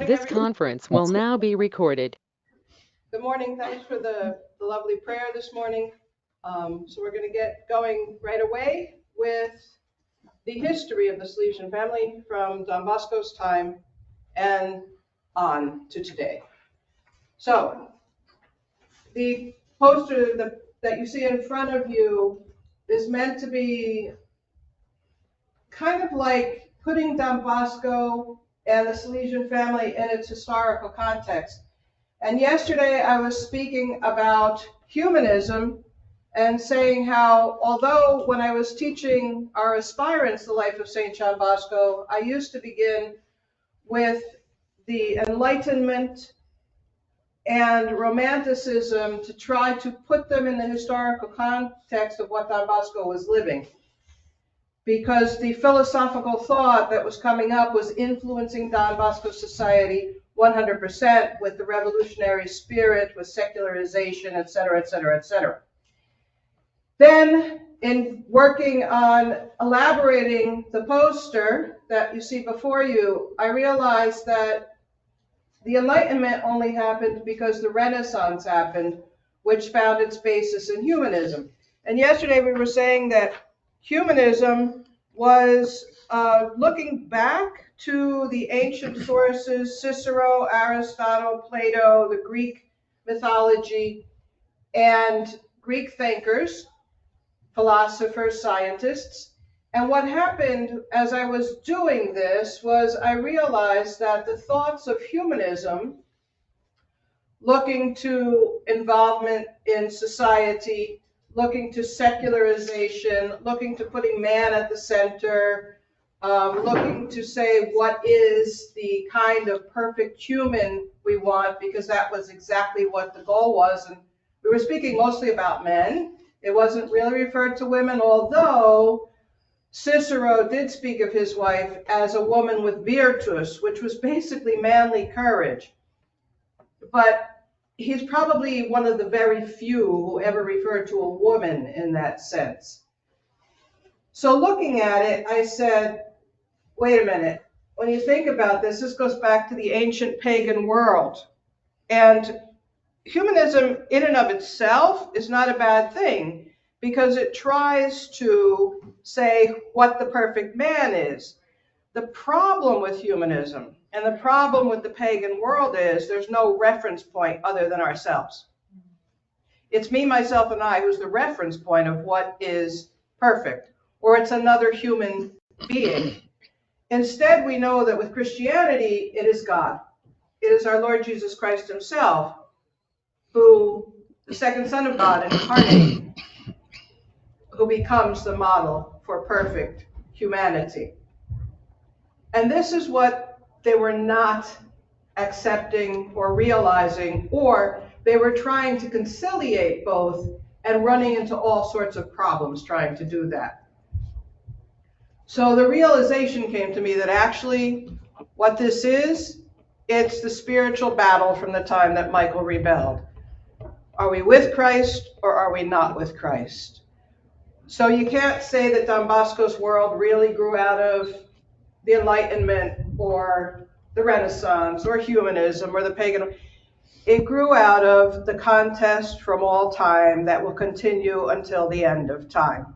This conference will now be recorded. Good morning. Thanks for the lovely prayer this morning. So we're going to get going right away with the history of the Salesian family from Don Bosco's time and on to today. So the poster that you see in front of you is meant to be kind of like putting Don Bosco and the Salesian family in its historical context. And yesterday I was speaking about humanism and saying how, although when I was teaching our aspirants the life of St. John Bosco, I used to begin with the Enlightenment and Romanticism to try to put them in the historical context of what Don Bosco was living. Because the philosophical thought that was coming up was influencing Don Bosco's society 100% with the revolutionary spirit, with secularization, et cetera, et cetera, et cetera. Then, in working on elaborating the poster that you see before you, I realized that the Enlightenment only happened because the Renaissance happened, which found its basis in humanism. And yesterday we were saying that humanism was looking back to the ancient sources, Cicero, Aristotle, Plato, the Greek mythology, and Greek thinkers, philosophers, scientists. And what happened as I was doing this was I realized that the thoughts of humanism, looking to involvement in society, looking to secularization, looking to putting man at the center, looking to say what is the kind of perfect human we want, because that was exactly what the goal was. And we were speaking mostly about men. It wasn't really referred to women, although Cicero did speak of his wife as a woman with virtus, which was basically manly courage. But he's probably one of the very few who ever referred to a woman in that sense. So looking at it, I said, wait a minute. When you think about this, this goes back to the ancient pagan world. And humanism in and of itself is not a bad thing because it tries to say what the perfect man is. The problem with humanism and the problem with the pagan world is there's no reference point other than ourselves. It's me, myself, and I who's the reference point of what is perfect, or it's another human being. Instead, we know that with Christianity, it is God. It is our Lord Jesus Christ himself, who, the second Son of God incarnate, who becomes the model for perfect humanity. And this is what they were not accepting or realizing, or they were trying to conciliate both and running into all sorts of problems trying to do that. So the realization came to me that actually what this is, it's the spiritual battle from the time that Michael rebelled. Are we with Christ or are we not with Christ? So you can't say that Don Bosco's world really grew out of the Enlightenment or the Renaissance or humanism or the pagan. It grew out of the contest from all time that will continue until the end of time.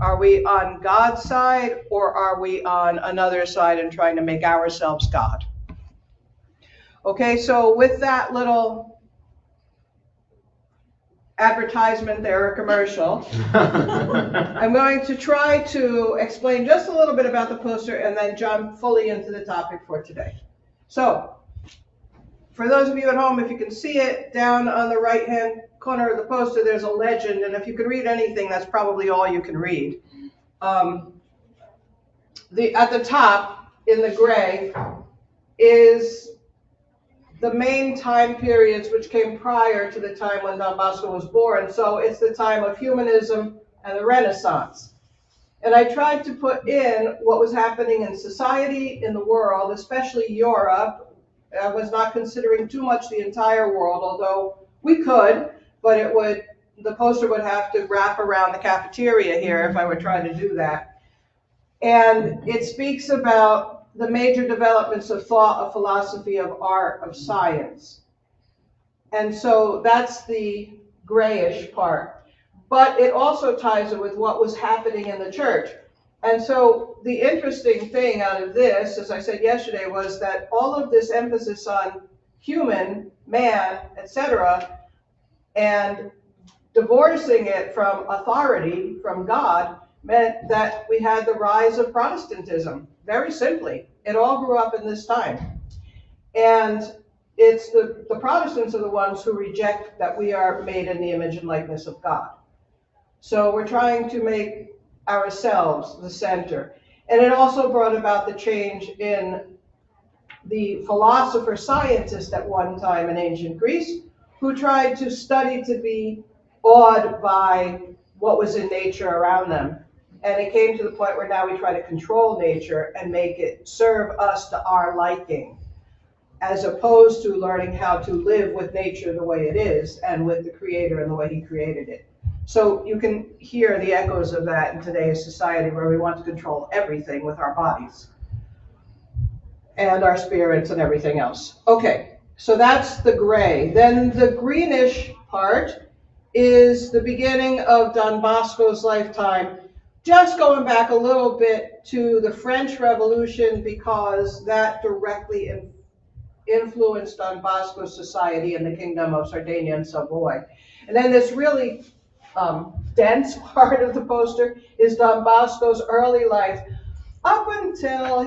Are we on God's side or are we on another side and trying to make ourselves God? Okay, so with that little advertisement there, a commercial, I'm going to try to explain just a little bit about the poster and then jump fully into the topic for today. So, for those of you at home, if you can see it, down on the right-hand corner of the poster, there's a legend, and if you can read anything, that's probably all you can read. At the top, in the gray, is the main time periods which came prior to the time when Don Bosco was born. So it's the time of humanism and the Renaissance. And I tried to put in what was happening in society, in the world, especially Europe. I was not considering too much the entire world, although we could, but the poster would have to wrap around the cafeteria here if I were trying to do that. And it speaks about the major developments of thought, of philosophy, of art, of science. And so that's the grayish part. But it also ties it with what was happening in the church. And so the interesting thing out of this, as I said yesterday, was that all of this emphasis on human, man, etc., and divorcing it from authority, from God, meant that we had the rise of Protestantism. Very simply, it all grew up in this time. And it's the Protestants are the ones who reject that we are made in the image and likeness of God. So we're trying to make ourselves the center. And it also brought about the change in the philosopher scientists at one time in ancient Greece, who tried to study to be awed by what was in nature around them. And it came to the point where now we try to control nature and make it serve us to our liking, as opposed to learning how to live with nature the way it is and with the Creator and the way He created it. So you can hear the echoes of that in today's society, where we want to control everything with our bodies and our spirits and everything else. Okay, so that's the gray. Then the greenish part is the beginning of Don Bosco's lifetime, just going back a little bit to the French Revolution, because that directly influenced Don Bosco's society in the Kingdom of Sardinia and Savoy. And then this really dense part of the poster is Don Bosco's early life up until,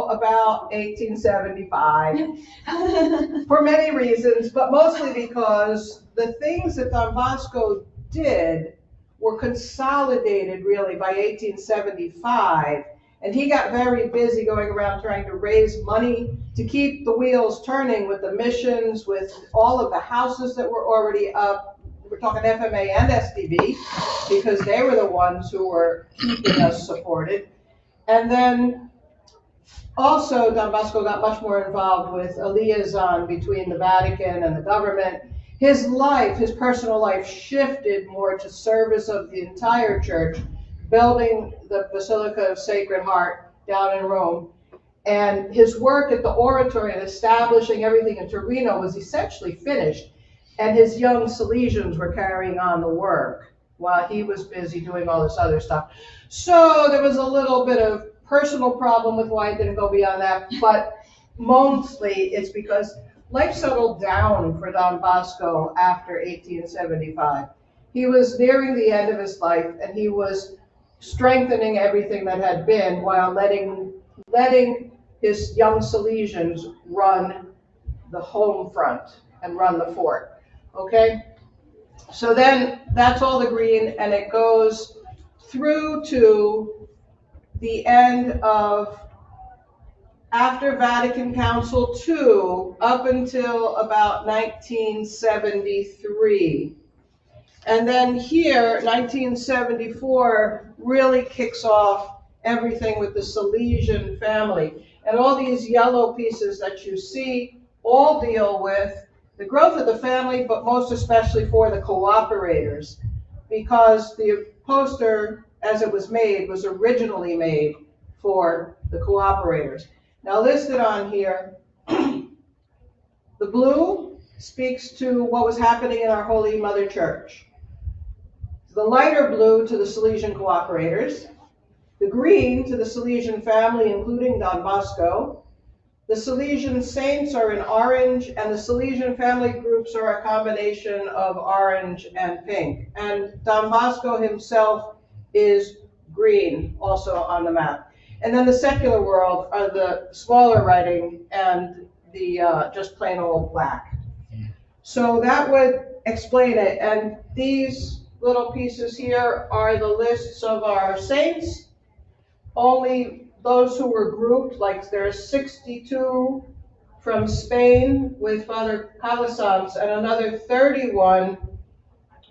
about 1875, for many reasons, but mostly because the things that Don Bosco did were consolidated really by 1875, and he got very busy going around trying to raise money to keep the wheels turning with the missions, with all of the houses that were already up. We're talking FMA and SDB, because they were the ones who were keeping us supported. And then also Don Bosco got much more involved with a liaison between the Vatican and the government. His life, his personal life, shifted more to service of the entire church, building the Basilica of Sacred Heart down in Rome. And his work at the oratory and establishing everything in Torino was essentially finished. And his young Salesians were carrying on the work while he was busy doing all this other stuff. So there was a little bit of personal problem with why it didn't go beyond that, but mostly it's because life settled down for Don Bosco after 1875. He was nearing the end of his life, and he was strengthening everything that had been while letting his young Salesians run the home front and run the fort. Okay? So then that's all the green, and it goes through to the end of after Vatican Council II up until about 1973. And then here, 1974 really kicks off everything with the Salesian family. And all these yellow pieces that you see all deal with the growth of the family, but most especially for the cooperators, because the poster, as it was made, was originally made for the cooperators. Now listed on here, the blue speaks to what was happening in our Holy Mother Church. The lighter blue to the Salesian cooperators, the green to the Salesian family, including Don Bosco. The Salesian saints are in orange, and the Salesian family groups are a combination of orange and pink. And Don Bosco himself is green, also on the map. And then the secular world are the smaller writing and the just plain old black. So that would explain it. And these little pieces here are the lists of our saints. Only those who were grouped, like there's 62 from Spain with Father Calasanz, and another 31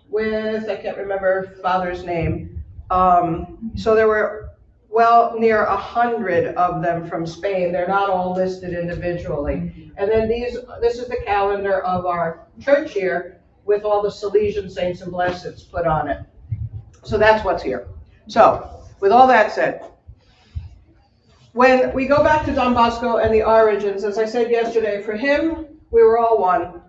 with, I can't remember Father's name. So there were well near 100 of them from Spain. They're not all listed individually. And then this is the calendar of our church here with all the Salesian saints and blesseds put on it. So that's what's here. So with all that said, When we go back to Don Bosco and the origins, as I said yesterday, for him, we were all one.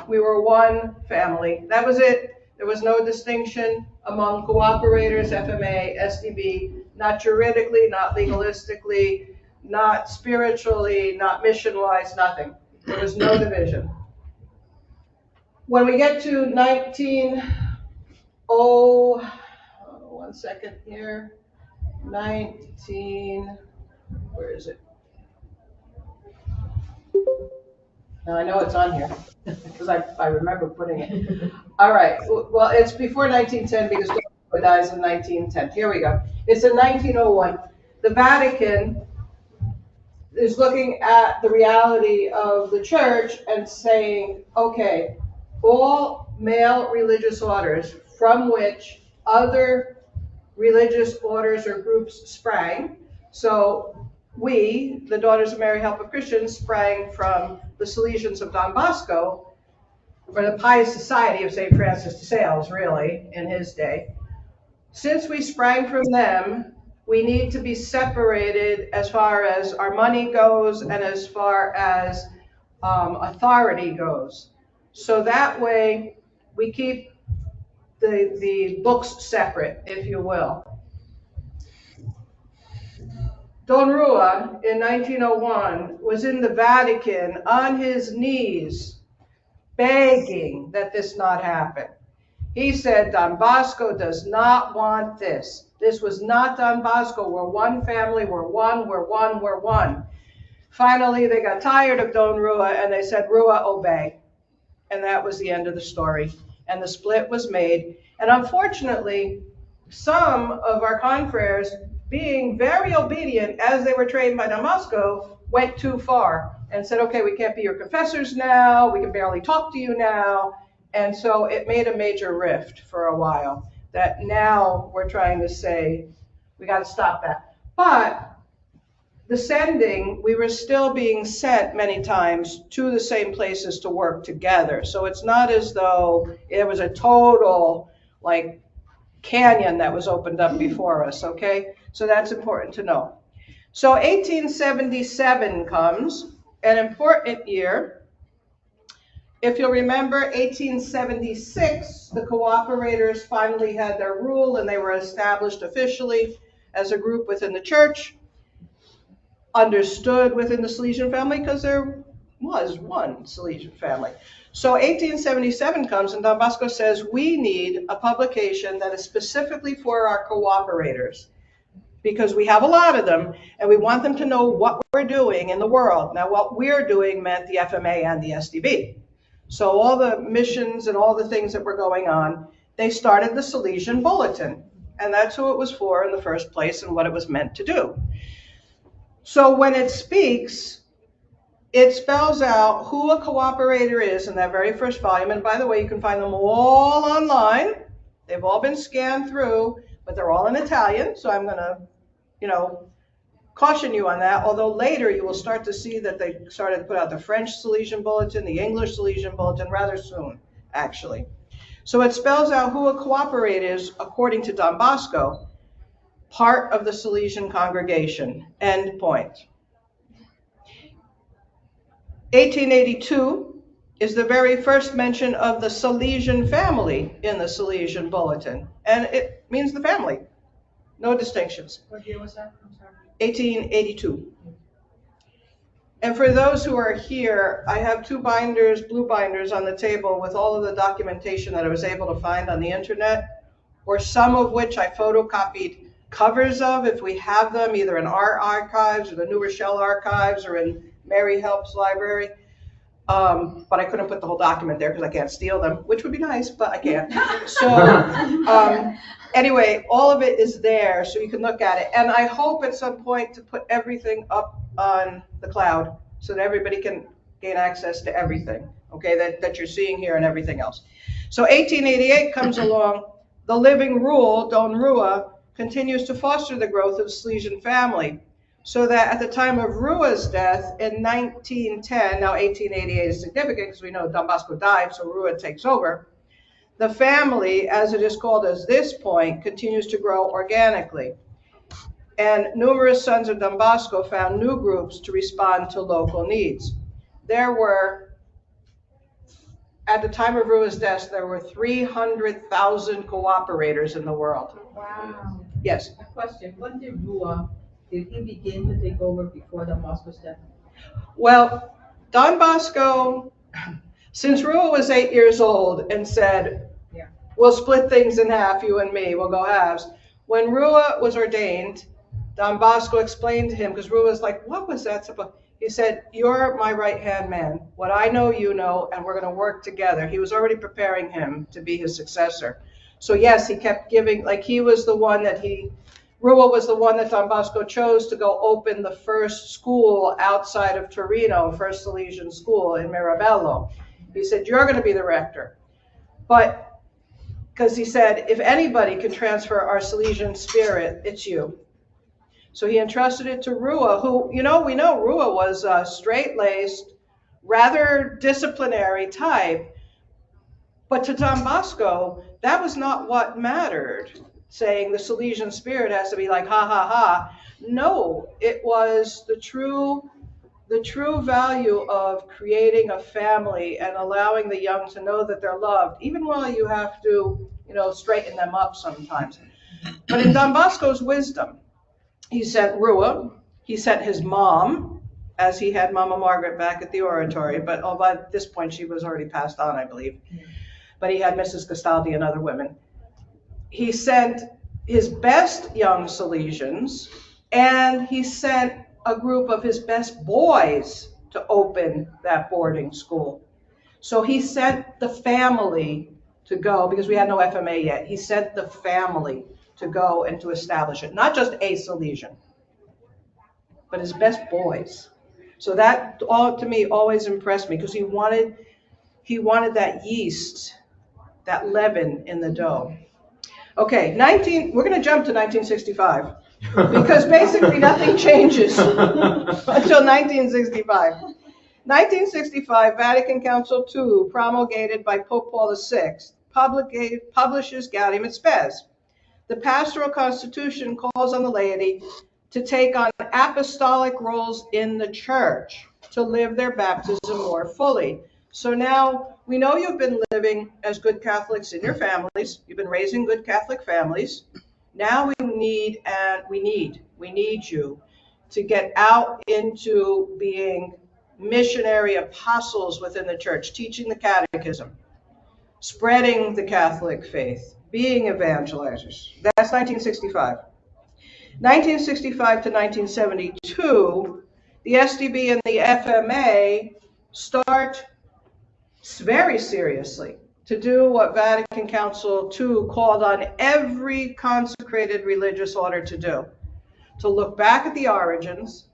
We were one family. That was it. There was no distinction among cooperators, FMA, SDB, not juridically, not legalistically, not spiritually, not mission-wise, nothing. There was no division. When we get to 1 second here, where is it? Now I know it's on here because I remember putting it. All right, well, it's before 1910 because Don Bosco dies in 1910. Here we go. It's in 1901. The Vatican is looking at the reality of the church and saying, okay, all male religious orders from which other religious orders or groups sprang. So we, the Daughters of Mary Help of Christians, sprang from the Salesians of Don Bosco, or the Pious Society of St. Francis de Sales, really, in his day. Since we sprang from them, we need to be separated as far as our money goes and as far as authority goes. So that way we keep the books separate, if you will. Don Rua, in 1901, was in the Vatican on his knees, begging that this not happen. He said, Don Bosco does not want this. This was not Don Bosco. We're one family, we're one, we're one, we're one. Finally, they got tired of Don Rua and they said, Rua, obey. And that was the end of the story. And the split was made. And unfortunately, some of our confreres, being very obedient as they were trained by Don Bosco, went too far and said, okay, we can't be your confessors now, we can barely talk to you now. And so it made a major rift for a while that now we're trying to say, we got to stop that. But the sending, we were still being sent many times to the same places to work together. So it's not as though it was a total like canyon that was opened up before us, okay? So that's important to know. So 1877 comes, an important year. If you'll remember, 1876, the cooperators finally had their rule and they were established officially as a group within the church, understood within the Salesian family because there was one Salesian family. So 1877 comes and Don Bosco says, we need a publication that is specifically for our cooperators because we have a lot of them and we want them to know what we're doing in the world. Now, what we're doing meant the FMA and the SDB. So all the missions and all the things that were going on, they started the Salesian Bulletin. And that's who it was for in the first place and what it was meant to do. So when it speaks, it spells out who a cooperator is in that very first volume. And by the way, you can find them all online. They've all been scanned through, but they're all in Italian. So I'm going to, caution you on that. Although later you will start to see that they started to put out the French Salesian Bulletin, the English Salesian Bulletin rather soon, actually. So it spells out who a cooperator is according to Don Bosco, part of the Salesian congregation, end point. 1882 is the very first mention of the Salesian family in the Salesian Bulletin, and it means the family, no distinctions. What year was that? I'm sorry. 1882. And for those who are here, I have two binders, blue binders on the table with all of the documentation that I was able to find on the internet, or some of which I photocopied covers of if we have them, either in our archives or the New Rochelle archives or in Mary Help's library. But I couldn't put the whole document there because I can't steal them, which would be nice, but I can't. So anyway, all of it is there so you can look at it. And I hope at some point to put everything up on the cloud so that everybody can gain access to everything, okay, that you're seeing here and everything else. So 1888 comes along. The living rule, Don Rua, continues to foster the growth of the Salesian family. So that at the time of Rua's death in 1910, now 1888 is significant because we know Don Bosco died, so Rua takes over. The family, as it is called at this point, continues to grow organically. and numerous sons of Don Bosco found new groups to respond to local needs. There were, at the time of Rua's death, there were 300,000 cooperators in the world. Wow. Yes. A question, when did did he begin to take over before Don Bosco's death? Well, Don Bosco, since Rua was 8 years old and said, Yeah. we'll split things in half, you and me, we'll go halves. When Rua was ordained, Don Bosco explained to him, because Rua was like, what was that supposed? He said, you're my right-hand man. What I know, you know, and we're going to work together. He was already preparing him to be his successor. So yes, he kept giving, like he was the one that Rua was the one that Don Bosco chose to go open the first school outside of Torino, first Salesian school in Mirabello. He said, you're going to be the rector. But, because he said, if anybody can transfer our Salesian spirit, it's you. So he entrusted it to Rua, who, we know Rua was a straight-laced, rather disciplinary type. But to Don Bosco, that was not what mattered, saying the Salesian spirit has to be like, ha, ha, ha. No, it was the true value of creating a family and allowing the young to know that they're loved, even while you have to, straighten them up sometimes. But in Don Bosco's wisdom, he sent Rua, he sent his mom, as he had Mama Margaret back at the oratory, but by this point she was already passed on, I believe. But he had Mrs. Castaldi and other women. He sent his best young Salesians, and he sent a group of his best boys to open that boarding school. So he sent the family to go, because we had no FMA yet. He sent the family to go and to establish it. Not just a Salesian, but his best boys. So that, all to me, always impressed me, because he wanted that yeast, that leaven in the dough. Okay, we're going to jump to 1965, because basically nothing changes until 1965. 1965, Vatican Council II, promulgated by Pope Paul VI, publishes Gaudium et Spes. The pastoral constitution calls on the laity to take on apostolic roles in the church, to live their baptism more fully. So now we know you've been living as good Catholics in your families. You've been raising good Catholic families. Now we need you to get out into being missionary apostles within the church, teaching the catechism, spreading the Catholic faith, being evangelizers. That's 1965. 1965 to 1972, the SDB and the FMA start very seriously to do what Vatican Council II called on every consecrated religious order to do, to look back at the origins,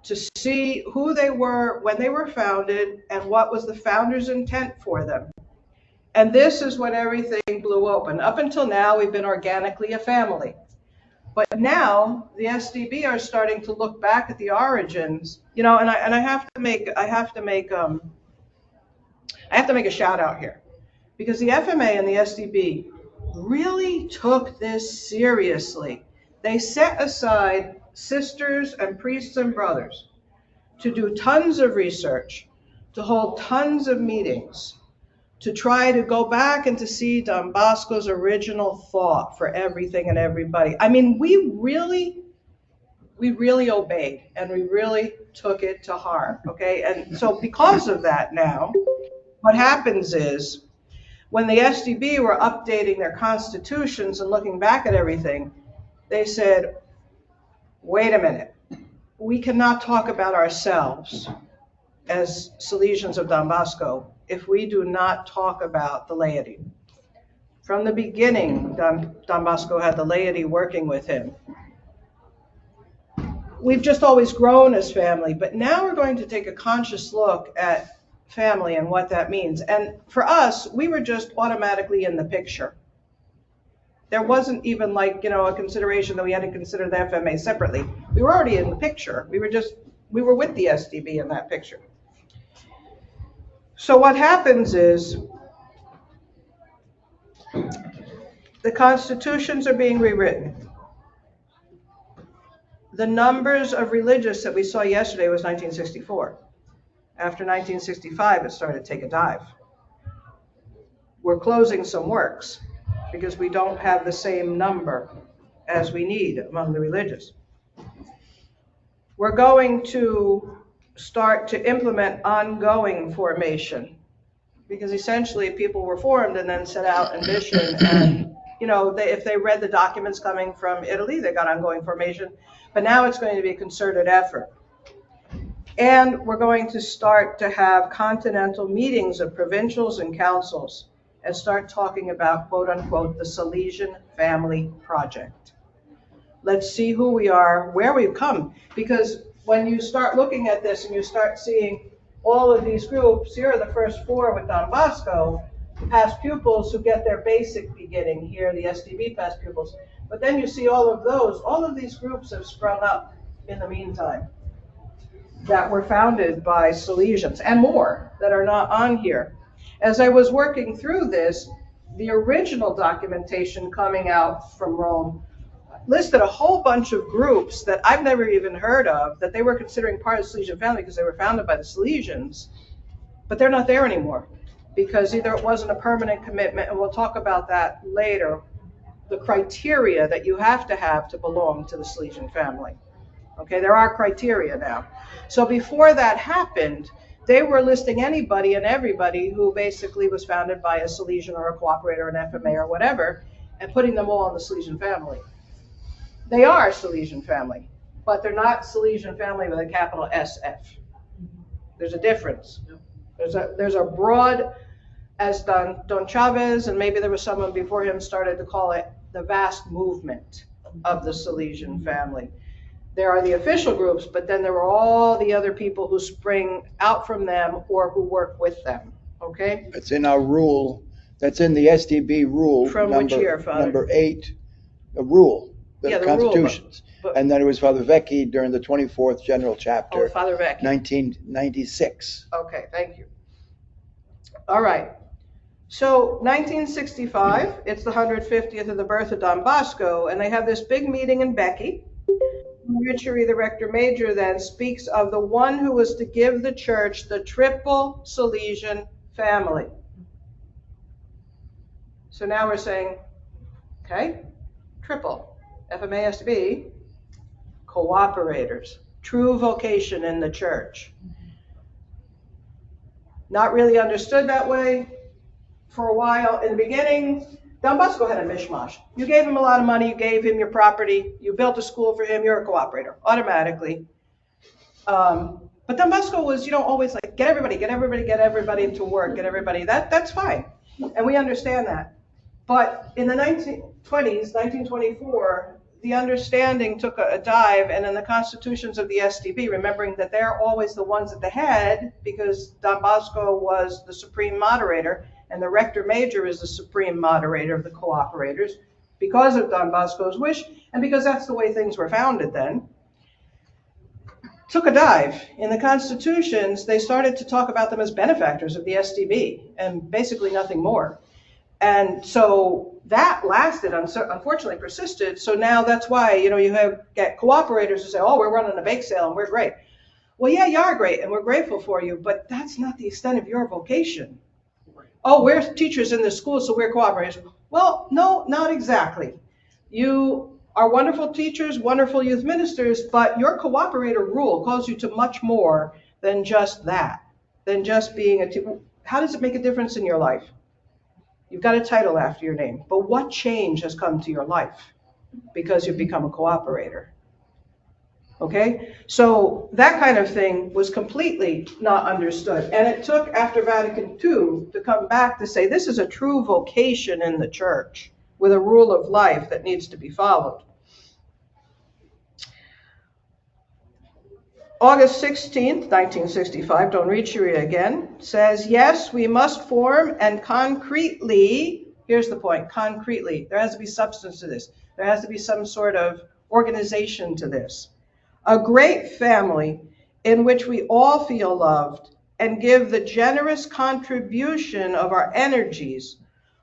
to see who they were when they were founded and what was the founder's intent for them. And this is when everything blew open. Up until now, we've been organically a family. But now the SDB are starting to look back at the origins, and I have to make a shout out here, because the FMA and the SDB really took this seriously. They set aside sisters and priests and brothers to do tons of research, to hold tons of meetings, to try to go back and to see Don Bosco's original thought for everything and everybody. I mean, we really obeyed, and we really took it to heart, okay? And so because of that now, what happens is, when the SDB were updating their constitutions and looking back at everything, they said, wait a minute, we cannot talk about ourselves as Salesians of Don Bosco if we do not talk about the laity. From the beginning, Don Bosco had the laity working with him. We've just always grown as family, but now we're going to take a conscious look at family and what that means. And for us, we were just automatically in the picture. There wasn't even a consideration that we had to consider the FMA separately. We were already in the picture. We were with the SDB in that picture. So what happens is, the constitutions are being rewritten. the numbers of religious that we saw yesterday was 1964. After 1965, it started to take a dive. We're closing some works because we don't have the same number as we need among the religious. We're going to start to implement ongoing formation because essentially people were formed and then set out in mission, and if they read the documents coming from Italy, they got ongoing formation, but now it's going to be a concerted effort. And we're going to start to have continental meetings of provincials and councils and start talking about, quote unquote, the Salesian Family Project. Let's see who we are, where we've come, because when you start looking at this and you start seeing all of these groups, here are the first four with Don Bosco, past pupils who get their basic beginning, here the SDB past pupils. But then you see all of these groups have sprung up in the meantime that were founded by Salesians and more that are not on here. As I was working through this, the original documentation coming out from Rome listed a whole bunch of groups that I've never even heard of that they were considering part of the Salesian family because they were founded by the Salesians, but they're not there anymore because either it wasn't a permanent commitment, and we'll talk about that later, the criteria that you have to belong to the Salesian family. Okay, there are criteria now. So before that happened, they were listing anybody and everybody who basically was founded by a Salesian or a cooperator, an FMA or whatever, and putting them all in the Salesian family. They are Salesian family, but they're not Salesian family with a capital SF. There's a difference. There's a broad, as Don Chavez, and maybe there was someone before him, started to call it the vast movement of the Salesian family. There are the official groups, but then there are all the other people who spring out from them or who work with them, okay? It's in our rule, that's in the SDB rule. From which year, Father? Number 8, a rule, the constitutions. But and then it was Father Vecchi during the 24th General Chapter, Father Vecchi. 1996. Okay, thank you. All right. So 1965, it's the 150th of the birth of Don Bosco, and they have this big meeting in Becky. Ritchery, the rector major, then speaks of the one who was to give the church the triple Salesian family. So now we're saying, okay, triple. FMA has to be cooperators, true vocation in the church. Not really understood that way for a while. In the beginning, Don Bosco had a mishmash. You gave him a lot of money, you gave him your property, you built a school for him, you're a cooperator, automatically. But Don Bosco was, always like, get everybody to work, get everybody, that's fine. And we understand that. But in the 1920s, 1924, the understanding took a dive, and in the constitutions of the SDB, remembering that they're always the ones at the head, because Don Bosco was the supreme moderator, and the rector major is the supreme moderator of the cooperators, because of Don Bosco's wish, and because that's the way things were founded then, took a dive. In the constitutions, they started to talk about them as benefactors of the SDB, and basically nothing more. And so that lasted, unfortunately persisted. So now that's why, you get cooperators who say, oh, we're running a bake sale and we're great. Well, yeah, you are great and we're grateful for you, but that's not the extent of your vocation. Oh, we're teachers in the school, so we're cooperators. Well, no, not exactly. You are wonderful teachers, wonderful youth ministers, but your cooperator rule calls you to much more than just that, than just being a teacher. How does it make a difference in your life? You've got a title after your name, but what change has come to your life because you've become a cooperator? Okay, so that kind of thing was completely not understood. And it took after Vatican II to come back to say this is a true vocation in the church with a rule of life that needs to be followed. August 16th, 1965, Don Riccieri again, says, yes, we must form and concretely, here's the point, concretely, there has to be substance to this. There has to be some sort of organization to this. A great family in which we all feel loved and give the generous contribution of our energies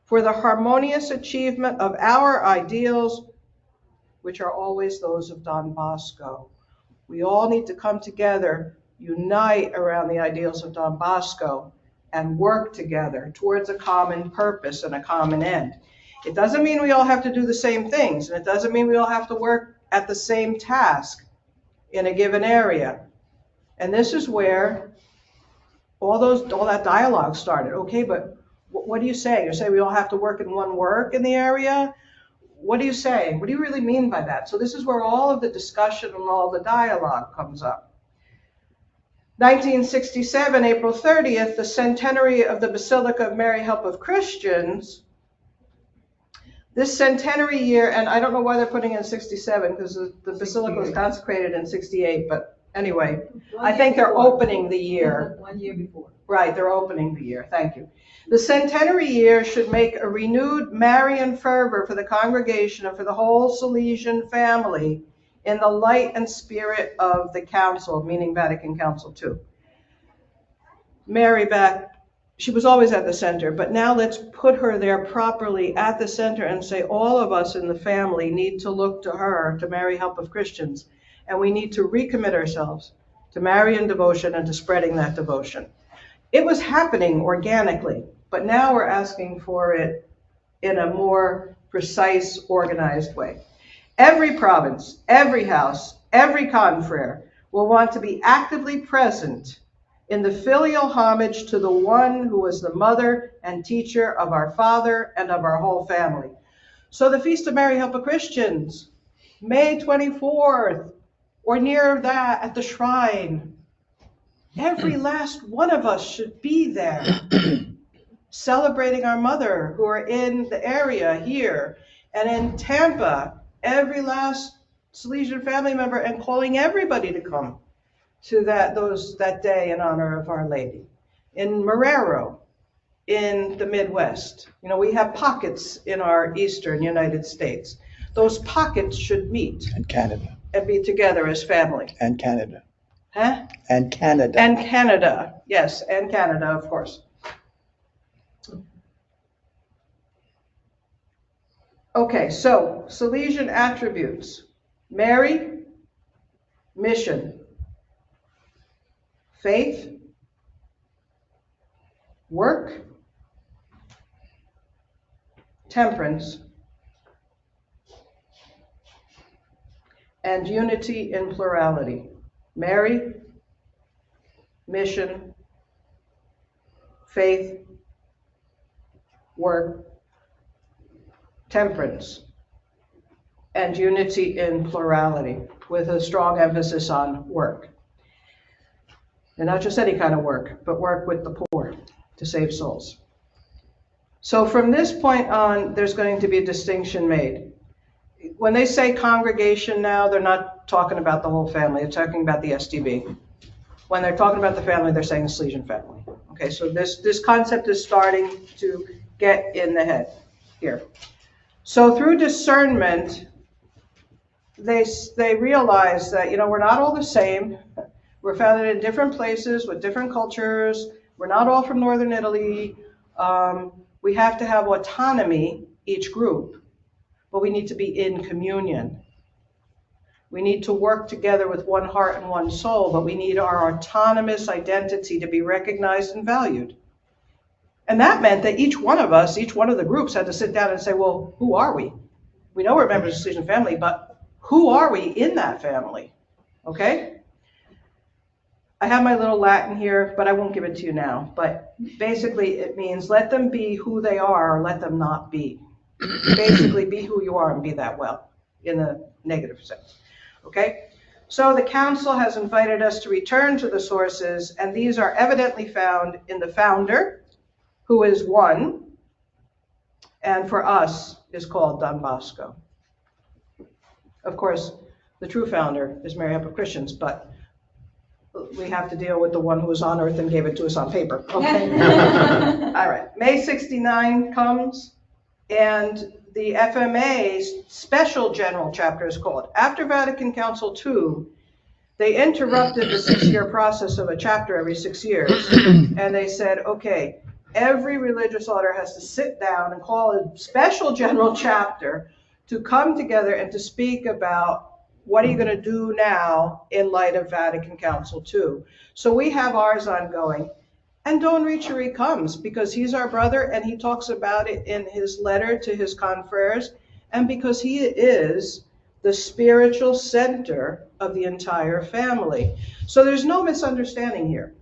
for the harmonious achievement of our ideals which are always those of Don Bosco. We all need to come together, unite around the ideals of Don Bosco, and work together towards a common purpose and a common end. It doesn't mean we all have to do the same things, and it doesn't mean we all have to work at the same task in a given area. And this is where all that dialogue started. Okay, but what do you say? You're saying we all have to work in one work in the area? What are you saying? What do you really mean by that? So this is where all of the discussion and all the dialogue comes up. 1967, April 30th, the centenary of the Basilica of Mary Help of Christians. This centenary year, and I don't know why they're putting in 67, because the Basilica was consecrated in 68, but anyway, I think they're opening the year. 1 year before. Right, they're opening the year, thank you. The centenary year should make a renewed Marian fervor for the congregation and for the whole Salesian family in the light and spirit of the council, meaning Vatican Council II. Mary she was always at the center, but now let's put her there properly at the center and say all of us in the family need to look to her, to Mary Help of Christians, and we need to recommit ourselves to Marian devotion and to spreading that devotion. It was happening organically, but now we're asking for it in a more precise, organized way. Every province, every house, every confrere will want to be actively present in the filial homage to the one who was the mother and teacher of our Father and of our whole family. So the Feast of Mary Help of Christians, May 24th, or near that at the shrine. Every last one of us should be there, celebrating our mother who are in the area here, and in Tampa, every last Salesian family member, and calling everybody to come to that day in honor of Our Lady. In Marrero, in the Midwest, we have pockets in our eastern United States. Those pockets should meet. And Canada. And be together as family. And Canada. Huh? And Canada. And Canada, yes, and Canada, of course. Okay, so Salesian attributes. Mary, mission. Faith, work, temperance, and unity in plurality. Mary, mission, faith, work, temperance, and unity in plurality, with a strong emphasis on work. And not just any kind of work, but work with the poor to save souls. So from this point on, there's going to be a distinction made. When they say congregation now, they're not talking about the whole family. They're talking about the STB. When they're talking about the family, they're saying the Salesian family. Okay, so this concept is starting to get in the head here. So through discernment, they realize that, we're not all the same. We're founded in different places with different cultures. We're not all from Northern Italy. We have to have autonomy, each group, but we need to be in communion. We need to work together with one heart and one soul, but we need our autonomous identity to be recognized and valued. And that meant that each one of us, each one of the groups had to sit down and say, well, who are we? We know we're members of the Salesian family, but who are we in that family? Okay? I have my little Latin here, but I won't give it to you now. But basically it means let them be who they are, or let them not be. Basically be who you are and be that well, in the negative sense. Okay? So the council has invited us to return to the sources, and these are evidently found in the founder, who is one, and for us is called Don Bosco. Of course, the true founder is Mary Help of Christians, but we have to deal with the one who was on earth and gave it to us on paper. Okay. All right. May 69 comes, and the FMA's special general chapter is called. After Vatican Council II, they interrupted the 6-year process of a chapter every 6 years, and they said, okay, every religious order has to sit down and call a special general chapter to come together and to speak about what are you going to do now in light of Vatican Council II. So we have ours ongoing. And Don Riccieri comes because he's our brother and he talks about it in his letter to his confreres, and because he is the spiritual center of the entire family. So there's no misunderstanding here.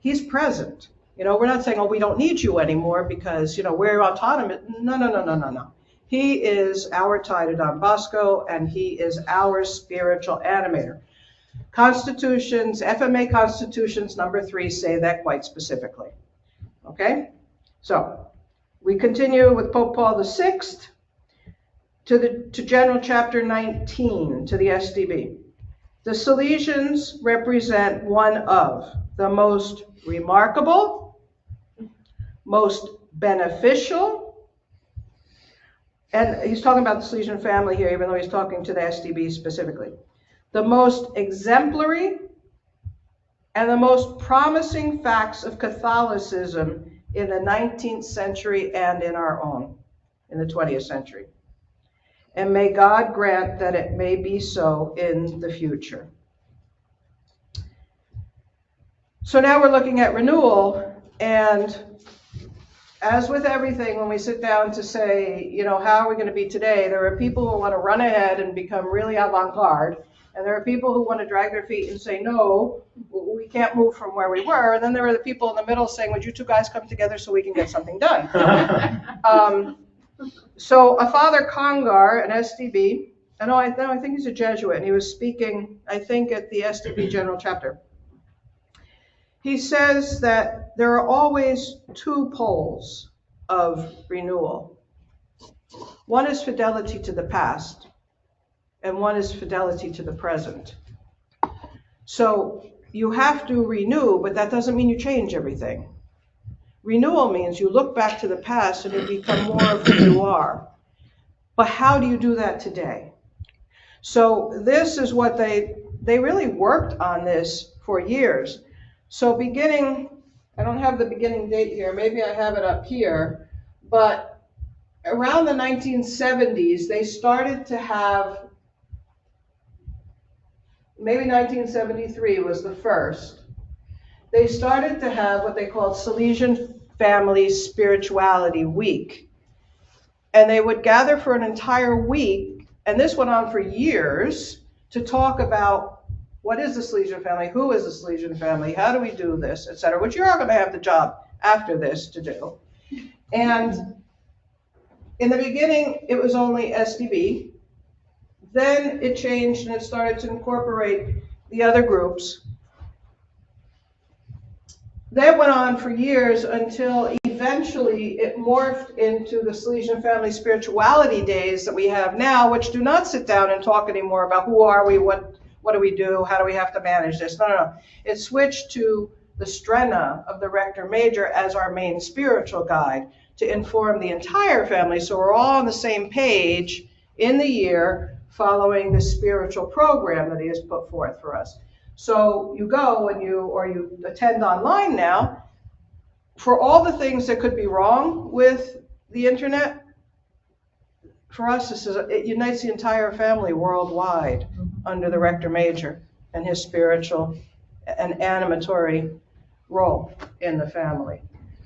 He's present. We're not saying, oh, we don't need you anymore because, we're autonomous. No. He is our tie to Don Bosco, and he is our spiritual animator. Constitutions, FMA Constitutions number 3 say that quite specifically. Okay? So, we continue with Pope Paul VI to General Chapter 19, to the SDB. The Salesians represent one of the most remarkable, most beneficial, and he's talking about the Salesian family here, even though he's talking to the SDB specifically, the most exemplary and the most promising facts of Catholicism in the 19th century and in our own, in the 20th century. And may God grant that it may be so in the future. So now we're looking at renewal, and as with everything, when we sit down to say, how are we going to be today, there are people who want to run ahead and become really avant-garde, and there are people who want to drag their feet and say, no, we can't move from where we were, and then there are the people in the middle saying, would you two guys come together so we can get something done? So a Father Congar, an SDB, I think he's a Jesuit, and he was speaking, I think, at the SDB General Chapter. He says that there are always 2 poles of renewal. One is fidelity to the past, and one is fidelity to the present. So you have to renew, but that doesn't mean you change everything. Renewal means you look back to the past and you become more of who you are. But how do you do that today? So this is what they really worked on this for years. So beginning, I don't have the beginning date here, maybe I have it up here, but around the 1970s, they started to have, maybe 1973 was the first, they started to have what they called Salesian Family Spirituality Week. And they would gather for an entire week, and this went on for years, to talk about what is the Salesian family, who is the Salesian family, how do we do this, etc., which you're all going to have the job after this to do. And in the beginning, it was only SDB. Then it changed and it started to incorporate the other groups. That went on for years until eventually it morphed into the Salesian Family Spirituality Days that we have now, which do not sit down and talk anymore about who are we, what do we do, how do we have to manage this. No. It switched to the Strena of the Rector Major as our main spiritual guide to inform the entire family, so we're all on the same page in the year following the spiritual program that he has put forth for us. So you go and you attend online now. For all the things that could be wrong with the internet, for us, it unites the entire family worldwide under the Rector Major and his spiritual and animatory role in the family.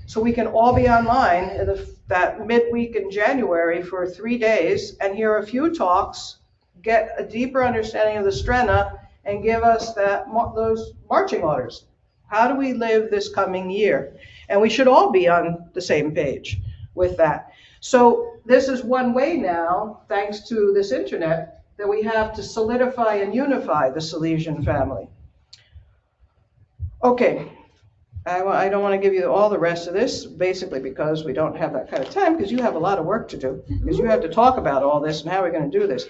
So we can all be online that midweek in January for 3 days and hear a few talks, get a deeper understanding of the Strena, and give us those marching orders. How do we live this coming year? And we should all be on the same page with that. So this is one way now, thanks to this internet, that we have to solidify and unify the Salesian family. Okay, I don't want to give you all the rest of this, basically because we don't have that kind of time, because you have a lot of work to do, because you have to talk about all this and how we're going to do this.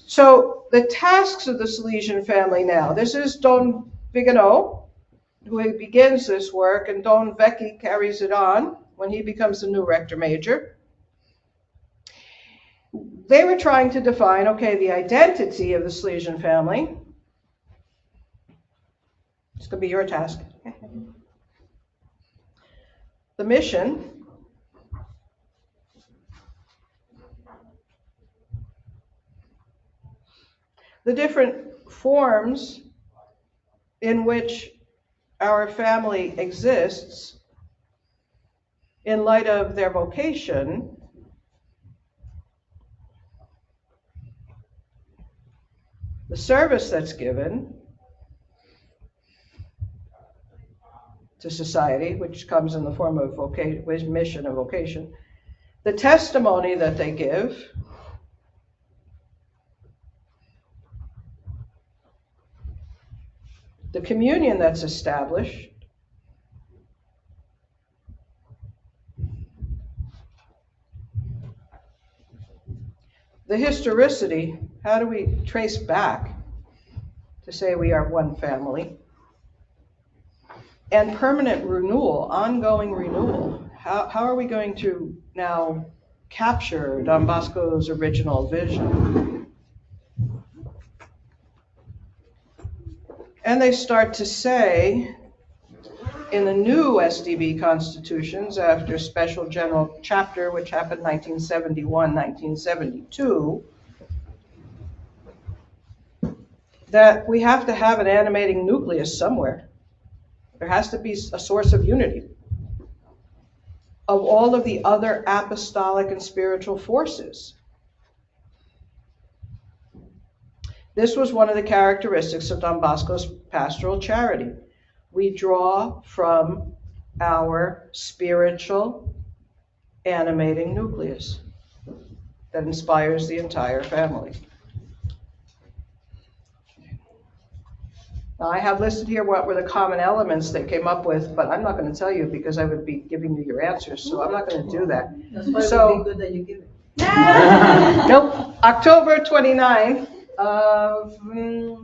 So the tasks of the Salesian family now, this is Don Vigano, who begins this work, and Don Vecchi carries it on when he becomes the new Rector Major. They were trying to define, okay, the identity of the Salesian family. It's going to be your task. The mission. the different forms in which our family exists in light of their vocation, the service that's given to society, which comes in the form of mission and vocation, the testimony that they give, the communion that's established, the historicity, how do we trace back to say we are one family, and permanent renewal, ongoing renewal. How are we going to now capture Don Bosco's original vision? And they start to say, in the new SDB constitutions, after special general chapter, which happened 1971, 1972, that we have to have an animating nucleus somewhere. There has to be a source of unity of all of the other apostolic and spiritual forces. This was one of the characteristics of Don Bosco's pastoral charity. We draw from our spiritual animating nucleus that inspires the entire family. Now, I have listed here what were the common elements they came up with, but I'm not going to tell you because I would be giving you your answers, so I'm not going to do that. That's why it would be good that you give it. Nope. October 29 of,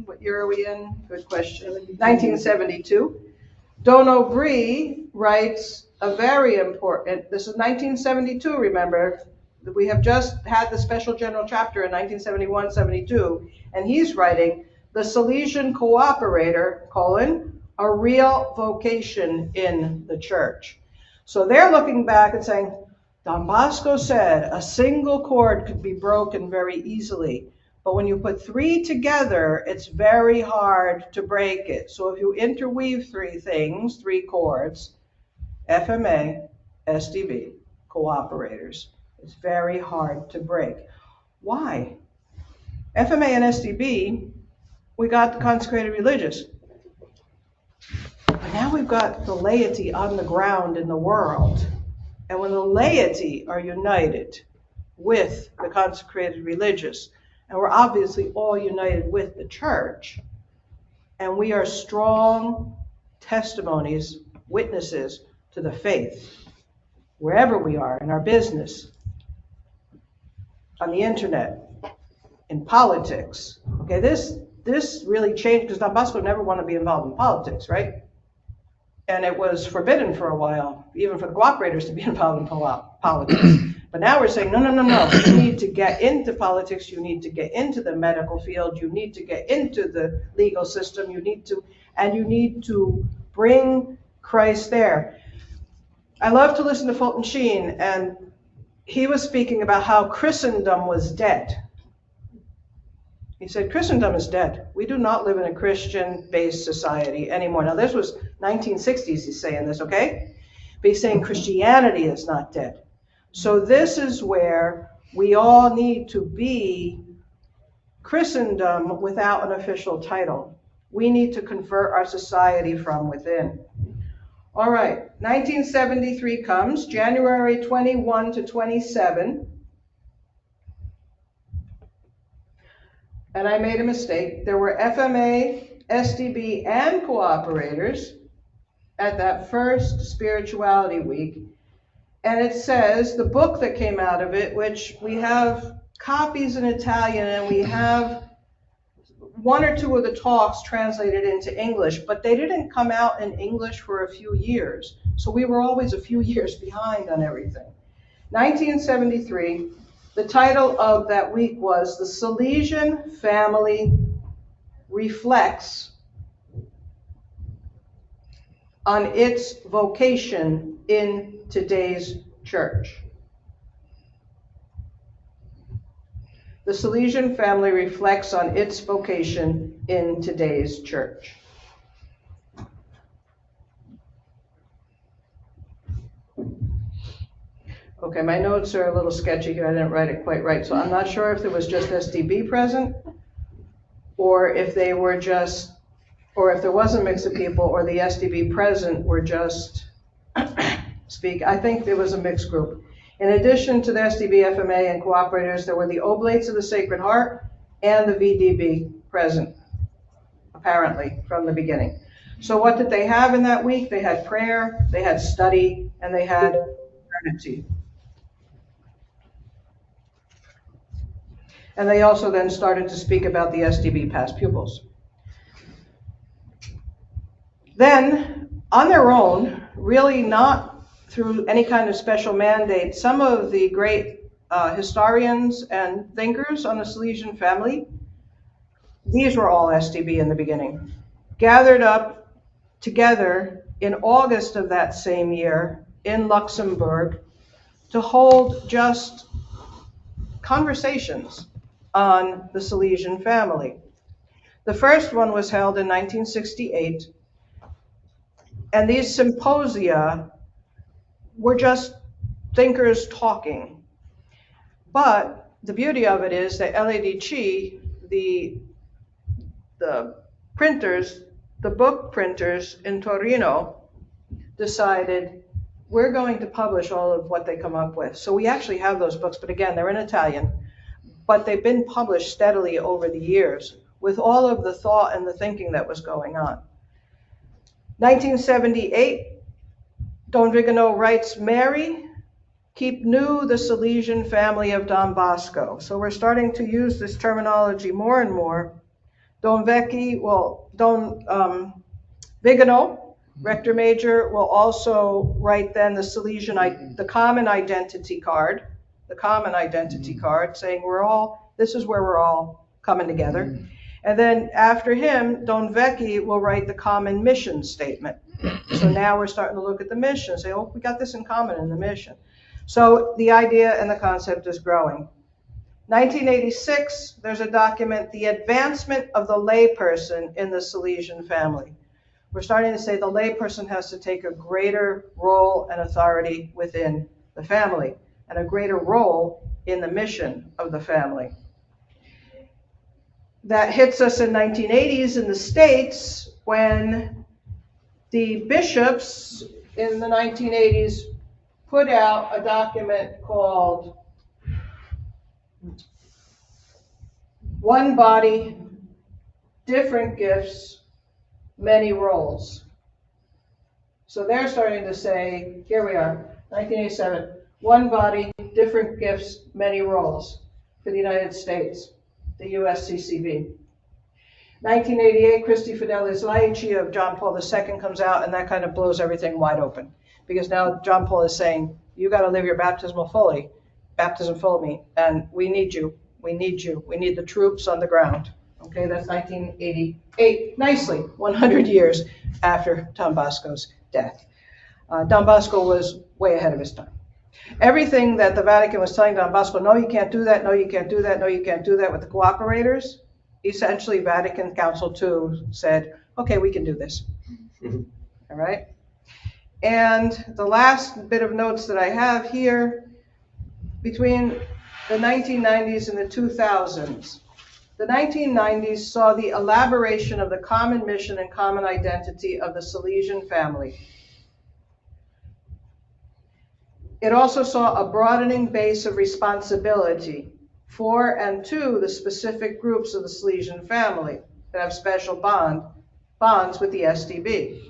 what year are we in? Good question. 1972. Don O'Brien writes a very important, this is 1972, remember, we have just had the special general chapter in 1971-72, and he's writing, the Salesian cooperator, a real vocation in the church. So they're looking back and saying, Don Bosco said a single cord could be broken very easily, but when you put three together, it's very hard to break it. So if you interweave three things, three chords, FMA, SDB, cooperators, it's very hard to break. Why? FMA and SDB, we got the consecrated religious. But now we've got the laity on the ground in the world. And when the laity are united with the consecrated religious, and we're obviously all united with the church, and we are strong testimonies, witnesses to the faith, wherever we are, in our business, on the internet, in politics. Okay, this really changed because Don Bosco never wanted to be involved in politics, right? And it was forbidden for a while, even for the cooperators to be involved in politics. But now we're saying, no. You need to get into politics. You need to get into the medical field. You need to get into the legal system. You need to bring Christ there. I love to listen to Fulton Sheen, and he was speaking about how Christendom was dead. He said, Christendom is dead. We do not live in a Christian-based society anymore. Now, this was 1960s, he's saying this, okay? But he's saying Christianity is not dead. So this is where we all need to be Christendom without an official title. We need to convert our society from within. All right, 1973 comes, January 21 to 27. And I made a mistake. There were FMA, SDB, and cooperators at that first spirituality week. And it says, the book that came out of it, which we have copies in Italian, and we have one or two of the talks translated into English, but they didn't come out in English for a few years. So we were always a few years behind on everything. 1973, the title of that week was The Salesian Family Reflects on Its Vocation in Today's Church. the Salesian family reflects on its vocation in today's church. Okay, my notes are a little sketchy here. I didn't write it quite right, so I'm not sure if there was just SDB present, or if they were just, or if there was a mix of people, or the SDB present were just I think there was a mixed group. In addition to the SDB, FMA, and cooperators, there were the Oblates of the Sacred Heart and the VDB present, apparently, from the beginning. So what did they have in that week? They had prayer, they had study, and they had eternity. And they also then started to speak about the SDB past pupils. Then, on their own, really not through any kind of special mandate, some of the great historians and thinkers on the Salesian family, these were all SDB in the beginning, gathered up together in August of that same year in Luxembourg to hold just conversations on the Salesian family. The first one was held in 1968, and these symposia were just thinkers talking. But the beauty of it is that LADC, the printers, the book printers in Torino, decided we're going to publish all of what they come up with. So we actually have those books, but again, they're in Italian, but they've been published steadily over the years with all of the thought and the thinking that was going on. 1978, Don Vigano writes, Mary, keep new the Salesian family of Don Bosco. So we're starting to use this terminology more and more. Don Vigano, Rector Major, will also write then the Salesian, the common identity card, saying this is where we're all coming together. And then after him, Don Vecchi will write the common mission statement. So now we're starting to look at the mission and say, oh, we got this in common in the mission. So the idea and the concept is growing. 1986, there's a document, The Advancement of the Layperson in the Salesian Family. We're starting to say the layperson has to take a greater role and authority within the family and a greater role in the mission of the family. That hits us in 1980s in the States when the bishops in the 1980s put out a document called One Body, Different Gifts, Many Roles. So they're starting to say, here we are, 1987, one body, different gifts, many roles for the United States, the USCCB. 1988, Christi Fidelis Laici of John Paul II comes out, and that kind of blows everything wide open. Because now John Paul is saying, you got to live your baptism fully, and we need you, we need the troops on the ground. Okay, that's 1988, nicely 100 years after Don Bosco's death. Don Bosco was way ahead of his time. Everything that the Vatican was telling Don Bosco, no, you can't do that, no, you can't do that, no, you can't do that with the cooperators, essentially Vatican Council II said, okay, we can do this. All right? And the last bit of notes that I have here, between the 1990s and the 2000s, the 1990s saw the elaboration of the common mission and common identity of the Salesian family. It also saw a broadening base of responsibility for and to the specific groups of the Salesian family that have special bonds with the SDB.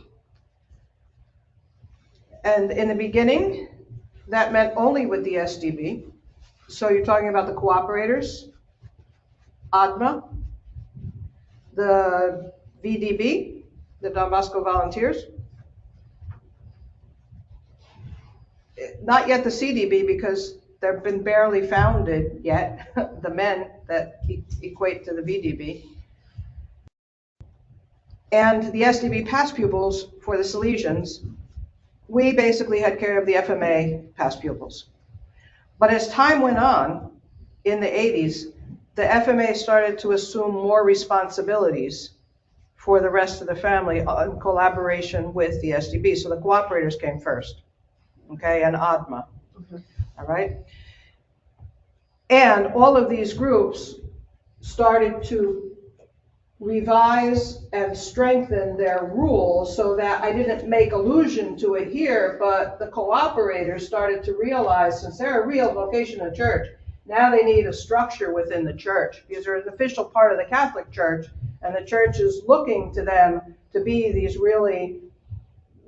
And in the beginning, that meant only with the SDB. So you're talking about the cooperators, ADMA, the VDB, the Don Bosco Volunteers, not yet the CDB because they've been barely founded yet, the men that equate to the VDB, and the SDB past pupils for the Salesians. We basically had care of the FMA past pupils. But as time went on, in the 80s, the FMA started to assume more responsibilities for the rest of the family in collaboration with the SDB. So the cooperators came first, okay, and ADMA, all right? And all of these groups started to revise and strengthen their rules so that I didn't make allusion to it here, but the cooperators started to realize, since they're a real vocation of church, now they need a structure within the church because they're an official part of the Catholic Church, and the church is looking to them to be these really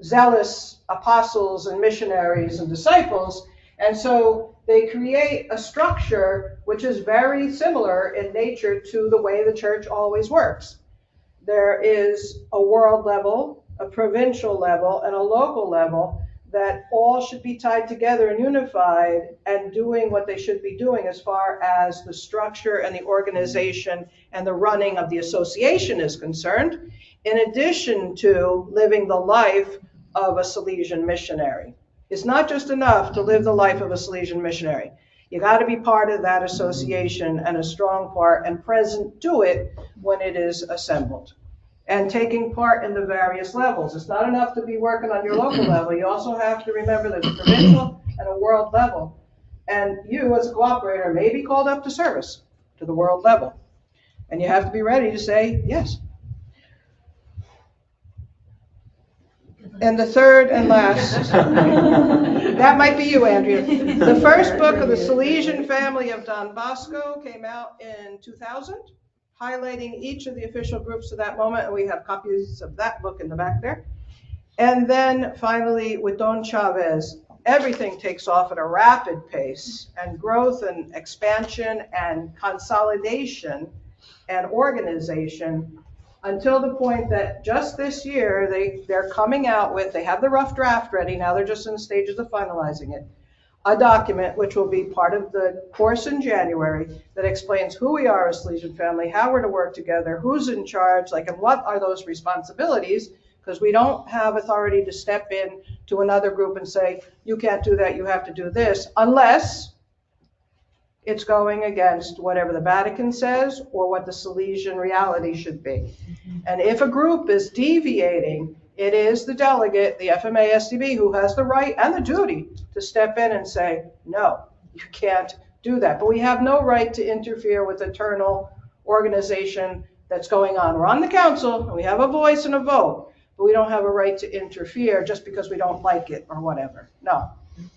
zealous apostles and missionaries and disciples. And so they create a structure which is very similar in nature to the way the church always works. There is a world level, a provincial level, and a local level that all should be tied together and unified and doing what they should be doing as far as the structure and the organization and the running of the association is concerned, in addition to living the life of a Salesian missionary. It's not just enough to live the life of a Salesian missionary. You got to be part of that association and a strong part and present to it when it is assembled. And taking part in the various levels. It's not enough to be working on your local level. You also have to remember there's a provincial and a world level. And you, as a cooperator, may be called up to service to the world level. And you have to be ready to say yes. And the third and last, that might be you, Andrea. The first book of the Salesian Family of Don Bosco came out in 2000, highlighting each of the official groups to that moment, and we have copies of that book in the back there. And then finally, with Don Chavez, everything takes off at a rapid pace, and growth and expansion and consolidation and organization, until the point that just this year, they're coming out with, they have the rough draft ready, now they're just in the stages of finalizing it, a document which will be part of the course in January that explains who we are as Salesian family, how we're to work together, who's in charge, like, and what are those responsibilities, because we don't have authority to step in to another group and say, you can't do that, you have to do this, unless it's going against whatever the Vatican says or what the Salesian reality should be. And if a group is deviating, it is the delegate, the FMA SDB, who has the right and the duty to step in and say, no, you can't do that. But we have no right to interfere with internal organization that's going on. We're on the council, and we have a voice and a vote, but we don't have a right to interfere just because we don't like it or whatever. No,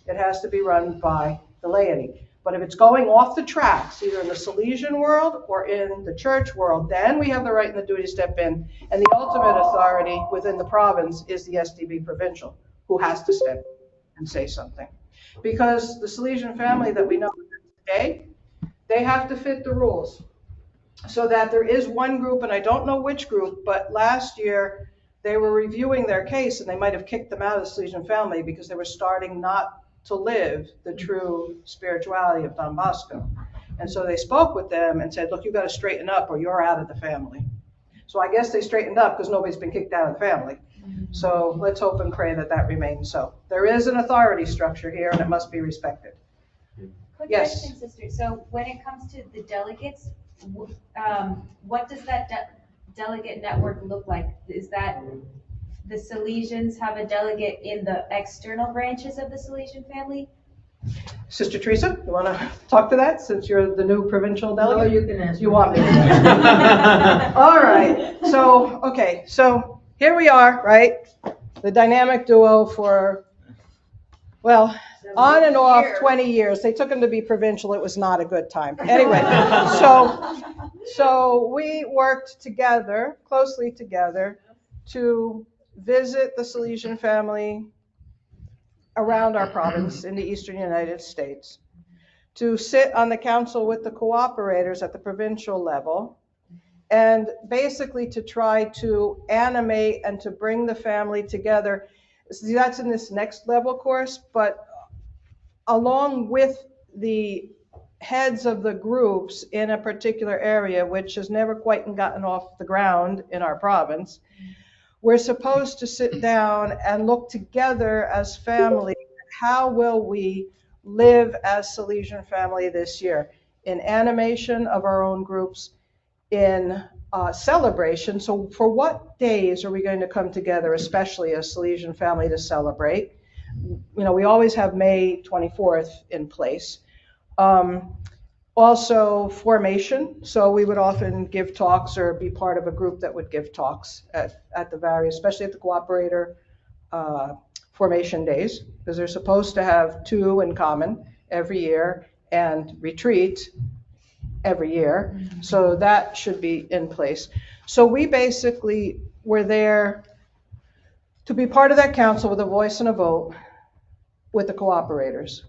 it has to be run by the laity. But if it's going off the tracks, either in the Salesian world or in the church world, then we have the right and the duty to step in. And the ultimate authority within the province is the SDB provincial, who has to step in and say something. Because the Salesian family that we know today, they have to fit the rules. So that there is one group, and I don't know which group, but last year they were reviewing their case, and they might have kicked them out of the Salesian family because they were starting not to live the true spirituality of Don Bosco. And so they spoke with them and said, look, you got to straighten up or you're out of the family. So I guess they straightened up because nobody's been kicked out of the family. So let's hope and pray that that remains so. There is an authority structure here, and it must be respected. Quick Yes. question, sister. So when it comes to the delegates, what does that delegate network look like? Is that the Salesians have a delegate in the external branches of the Salesian family? Sister Teresa, you want to talk to that since you're the new provincial delegate? No, you can answer. You want me to? All right. So, okay. So here we are, right? The dynamic duo for, well, on and off 20 years. They took them to be provincial. It was not a good time. Anyway, so we worked together, closely together, to visit the Salesian family around our province in the eastern United States, to sit on the council with the cooperators at the provincial level, and basically to try to animate and to bring the family together. See, that's in this next level course, but along with the heads of the groups in a particular area, which has never quite gotten off the ground in our province, we're supposed to sit down and look together as family. How will we live as Salesian family this year? in animation of our own groups, in celebration. So for what days are we going to come together, especially as Salesian family, to celebrate? You know, we always have May 24th in place. Also formation, so we would often give talks or be part of a group that would give talks at the various, especially at the cooperator formation days, because they're supposed to have 2 in common every year and retreat every year. So that should be in place. So we basically were there to be part of that council with a voice and a vote with the cooperators.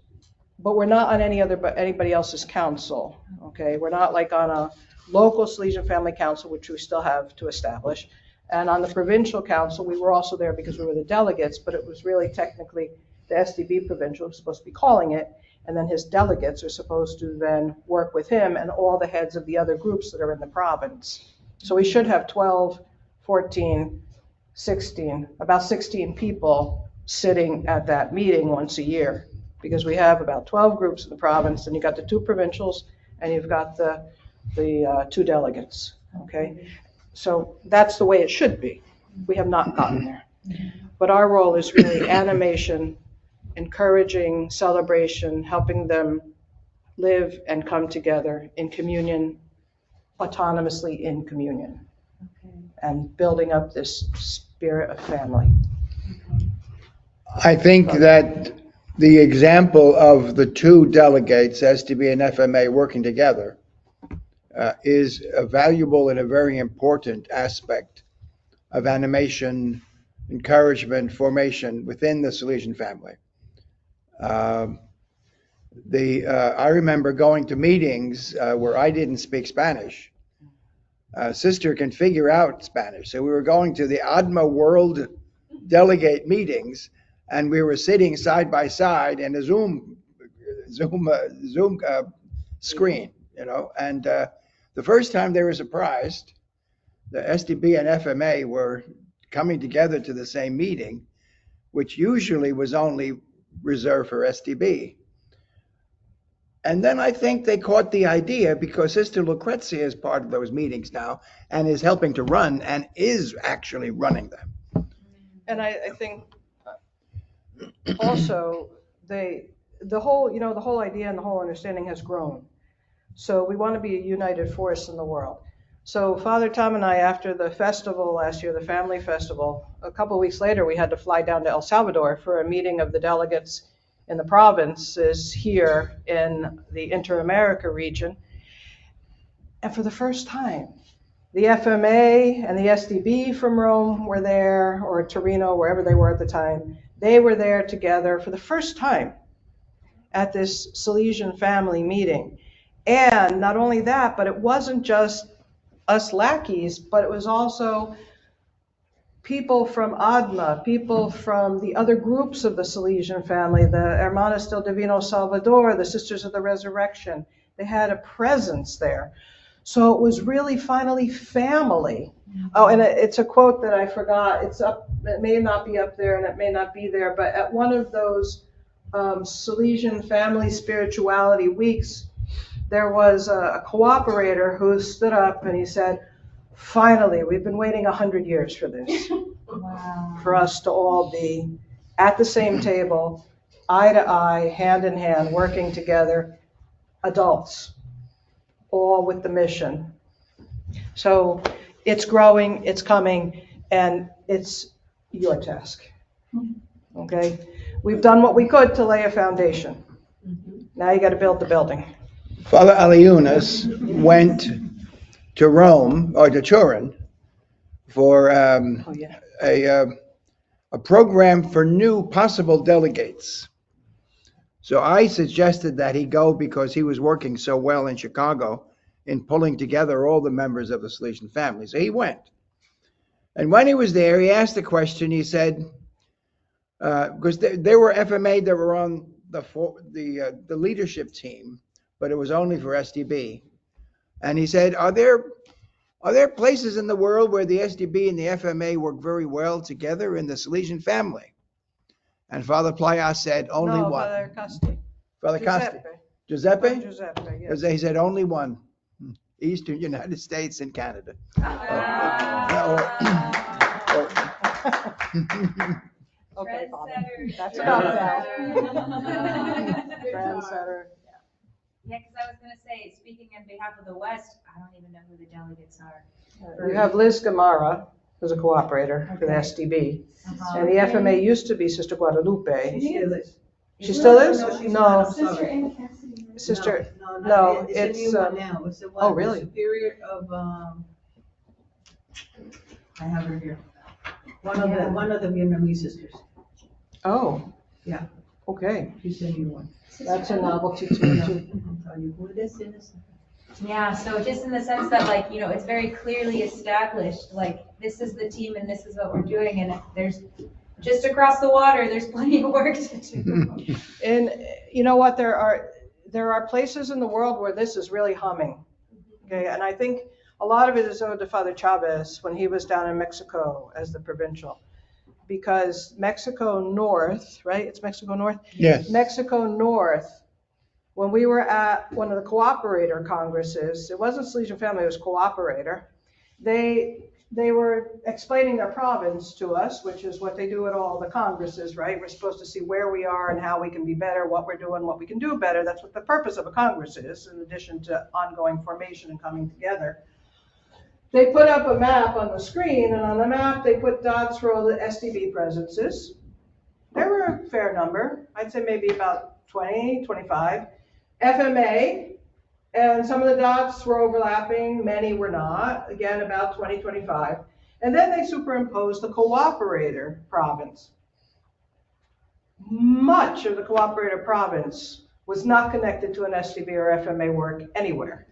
But we're not on anybody else's council, okay? We're not like on a local Salesian Family Council, which we still have to establish. And on the provincial council, we were also there because we were the delegates, but it was really technically the SDB provincial was supposed to be calling it, and then his delegates are supposed to then work with him and all the heads of the other groups that are in the province. So we should have 12, 14, 16, about 16 people sitting at that meeting once a year, because we have about 12 groups in the province, and you've got the 2 provincials, and you've got the 2 delegates, okay? So that's the way it should be. We have not gotten there. But our role is really animation, encouraging celebration, helping them live and come together in communion, autonomously in communion, and building up this spirit of family. I think that the example of the 2 delegates, SDB and FMA, working together is a valuable and a very important aspect of animation, encouragement, formation within the Salesian family. I remember going to meetings where I didn't speak Spanish. Sister can figure out Spanish. So we were going to the ADMA World Delegate meetings, and we were sitting side by side in a Zoom screen, you know. And the first time they were surprised, the SDB and FMA were coming together to the same meeting, which usually was only reserved for SDB. And then I think they caught the idea, because Sister Lucrezia is part of those meetings now and is helping to run and is actually running them. And I think also the whole idea and the whole understanding has grown. So we want to be a united force in the world. So Father Tom and I, after the festival last year, the family festival, a couple of weeks later, we had to fly down to El Salvador for a meeting of the delegates in the provinces here in the Inter-America region. And for the first time, the FMA and the SDB from Rome were there, or Torino, wherever they were at the time. They were there together for the first time at this Salesian family meeting. And not only that, but it wasn't just us lackeys, but it was also people from ADMA, people from the other groups of the Salesian family, the Hermanas del Divino Salvador, the Sisters of the Resurrection. They had a presence there. So it was really finally family. Oh, and it's a quote that I forgot. It's up, it may not be up there and it may not be there, but at one of those Salesian Family Spirituality Weeks, there was a cooperator who stood up and he said, finally, we've been waiting 100 years for this. Wow. For us to all be at the same table, eye to eye, hand in hand, working together, adults, all with the mission. So it's growing, it's coming, and it's your task. Okay? We've done what we could to lay a foundation. Now you got to build the building. Father Aliunas went to Rome, or to Turin, for a program for new possible delegates. So I suggested that he go because he was working so well in Chicago in pulling together all the members of the Salesian family. So he went. And when he was there, he asked a question. He said, because there were FMA that were on the leadership team, but it was only for SDB. And he said, are there places in the world where the SDB and the FMA work very well together in the Salesian family? And Father Playa said, only one. Father Costi. Father Costi. Giuseppe? Giuseppe, yes. Because they said only one. Eastern United States and Canada. Okay, Father. Trendsetter. That's about that. Trendsetter. Trendsetter. Yeah, because I was gonna say, speaking on behalf of the West, I don't even know who the delegates are. You have Liz Gamara, who's a cooperator for the SDB. And the FMA used to be Sister Guadalupe. She still is. She still is? No, she's No. not. I'm sorry. Sister, No, it's a it's, new one now. It's the one. oh, really? The superior of, I have her here. One of the Vietnamese sisters. oh. Yeah. Okay, She's the new one. that's a novelty to me too. I'll tell you who it is in a second. Yeah, so just in the sense that like, you know, it's very clearly established, like, this is the team and this is what we're doing, and there's, just across the water, there's plenty of work to do. And you know what, there are places in the world where this is really humming. Okay, and I think a lot of it is owed to Father Chavez when he was down in Mexico as the provincial. Because Mexico North, right? It's Mexico North? Yes. Mexico North, when we were at one of the cooperator congresses, it wasn't Salesian Family, it was cooperator. They were explaining their province to us, which is what they do at all the congresses, right? We're supposed to see where we are and how we can be better, what we're doing, what we can do better. That's what the purpose of a congress is, in addition to ongoing formation and coming together. They put up a map on the screen, and on the map, they put dots for all the SDB presences. There were a fair number. I'd say maybe about 20, 25. FMA, and some of the dots were overlapping, many were not. Again, about 20, 25. And then they superimposed the cooperator province. Much of the cooperator province was not connected to an SDB or FMA work anywhere.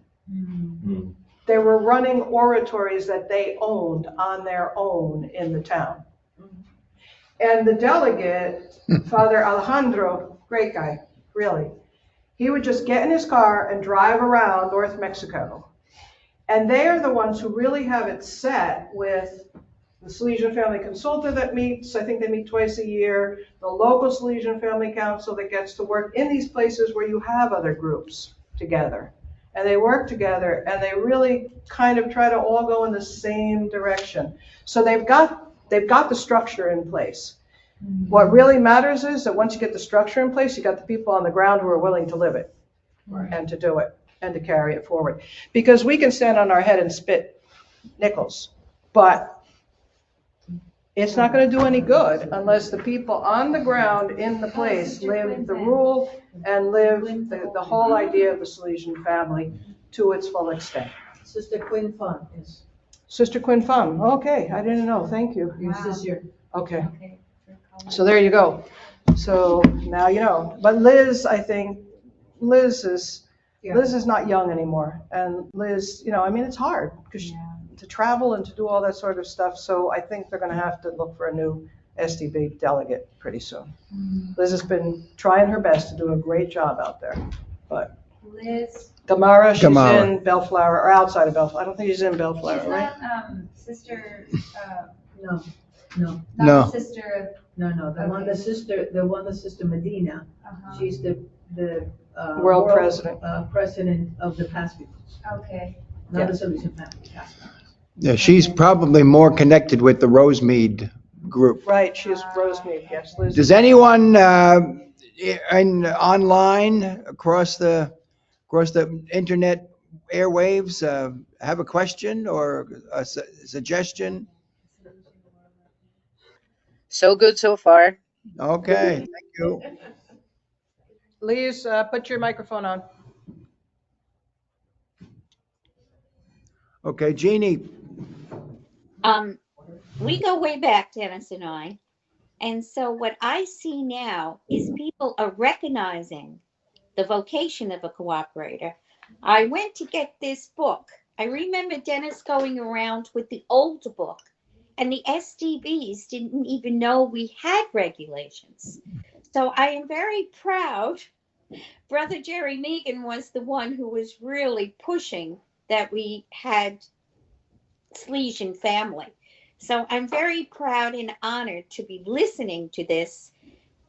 They were running oratories that they owned on their own in the town. And the delegate, Father Alejandro, great guy, really, he would just get in his car and drive around North Mexico. And they are the ones who really have it set with the Salesian Family Consulta that meets, I think they meet twice a year, the local Salesian Family Council that gets to work in these places where you have other groups together. And they work together and they really kind of try to all go in the same direction. So they've got the structure in place. What really matters is that once you get the structure in place, you got the people on the ground who are willing to live it and to do it and to carry it forward. Because we can stand on our head and spit nickels, but it's not going to do any good unless the people on the ground in the place live the rule and live the whole idea of the Salesian family to its full extent. Sister Quinn Fun is Sister Quinn Fum. Okay, I didn't know. Thank you. your sister. Okay. Okay. So there you go. So now you know. But Liz, I think, Liz is not young anymore. And Liz, you know, I mean, it's hard because to travel and to do all that sort of stuff. So I think they're going to have to look for a new SDB delegate pretty soon. Liz has been trying her best to do a great job out there. But Liz, Gamara, she's Gamara. in Bellflower, or outside of Bellflower. I don't think she's in Bellflower, she's right? not, sister, No, not No. the sister no, the one the sister Medina, of, she's the World president. President of the past people, okay. not the Salesian Family. Past members. Yeah, she's probably more connected with the Rosemead group. Right, she's Rosemead, yes, Liz. Does anyone online across the internet airwaves have a question or a suggestion? So good so far. Okay, thank you. Liz, put your microphone on. Okay, Jeannie, We go way back, Dennis and I. And so what I see now is people are recognizing the vocation of a cooperator. I went to get this book. I remember Dennis going around with the old book, and the SDBs didn't even know we had regulations. So I am very proud. Brother Jerry Megan was the one who was really pushing that we had Salesian family. So I'm very proud and honored to be listening to this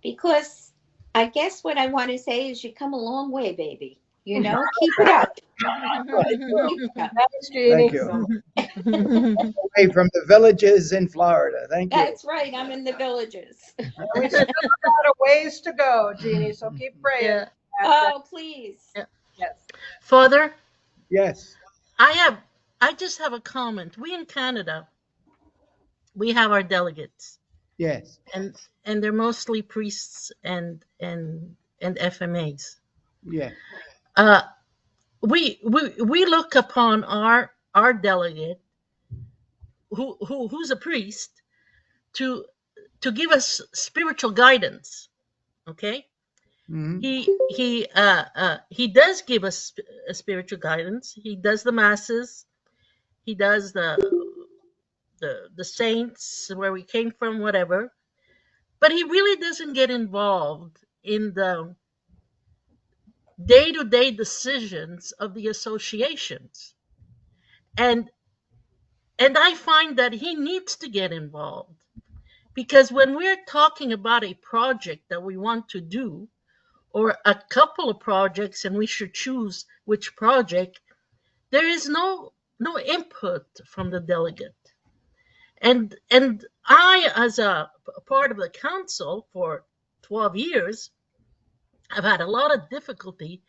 because I guess what I want to say is you come a long way, baby. You know, keep it up. Keep it up. Thanks, Thank Jeannie. you. Away from the villages in Florida. Thank you. That's right. I'm in the villages. We still have a lot of ways to go, Jeannie, so keep praying. Yeah. Oh, please. Yes. Father, Yes. I just have a comment. We in Canada, we have our delegates, Yes. and they're mostly priests and FMAs. Yeah. Uh, we look upon our delegate who's a priest to give us spiritual guidance. Okay, Mhm. he does give us a spiritual guidance. He does the masses. He does the saints, where we came from, whatever. But he really doesn't get involved in the day-to-day decisions of the associations. And I find that he needs to get involved, because when we're talking about a project that we want to do, or a couple of projects, and we should choose which project, there is no input from the delegate. And I, as a part of the council for 12 years, have had a lot of difficulty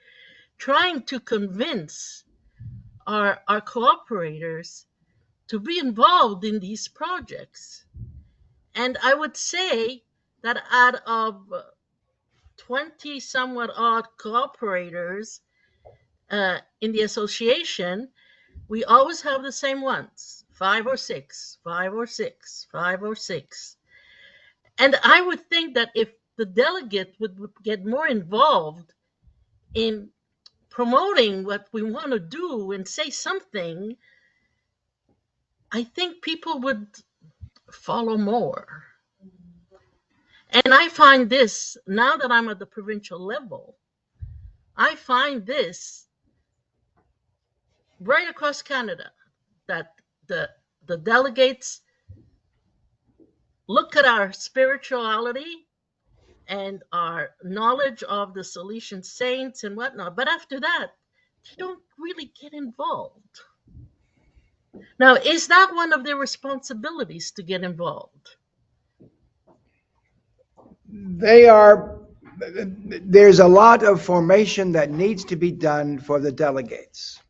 trying to convince our cooperators to be involved in these projects. And I would say that out of 20 somewhat odd cooperators in the association, we always have the same ones, 5 or 6, 5 or 6, 5 or 6. And I would think that if the delegate would get more involved in promoting what we want to do and say something, I think people would follow more. And I find this, now that I'm at the provincial level, I find this right across Canada, that the delegates look at our spirituality and our knowledge of the Salesian saints and whatnot, but after that, they don't really get involved. Now, is that one of their responsibilities, to get involved? There's a lot of formation that needs to be done for the delegates.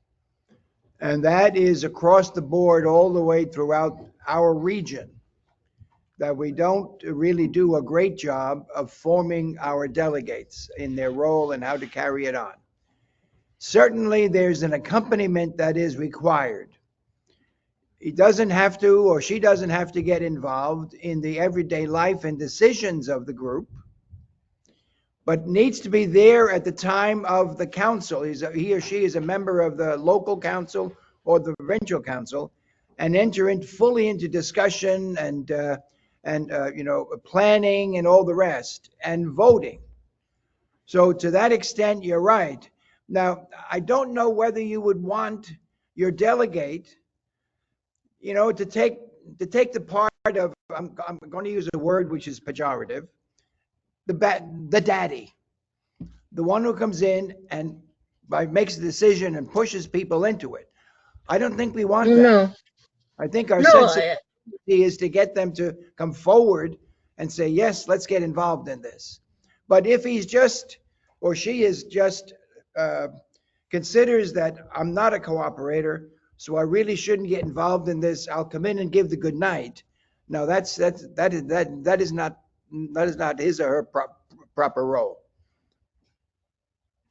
And that is across the board, all the way throughout our region, that we don't really do a great job of forming our delegates in their role and how to carry it on. Certainly, there's an accompaniment that is required. He doesn't have to, or she doesn't have to get involved in the everyday life and decisions of the group, but needs to be there at the time of the council. He or she is a member of the local council or the provincial council, and enter fully into discussion and planning and all the rest, and voting. So to that extent, you're right. Now, I don't know whether you would want your delegate, to take the part of, I'm going to use a word which is pejorative, the daddy, the one who comes in and makes a decision and pushes people into it. I don't think we want that. No. I think our No, sensibility is to get them to come forward and say, yes, let's get involved in this. But if he's just, or she is just, considers that I'm not a cooperator, so I really shouldn't get involved in this, I'll come in and give the good night. No, that is not his or her proper role.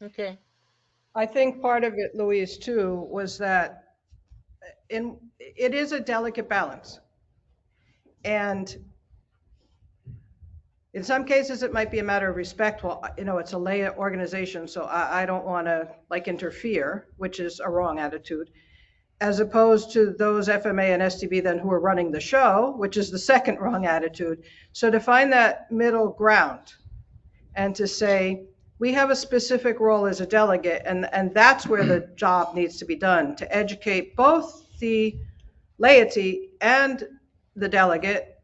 Okay. I think part of it, Louise, too, was that it is a delicate balance. And in some cases, it might be a matter of respect. Well, it's a lay organization, so I don't want to interfere, which is a wrong attitude, as opposed to those FMA and STB then who are running the show, which is the second wrong attitude. So to find that middle ground and to say, we have a specific role as a delegate, and that's where the job needs to be done, to educate both the laity and the delegate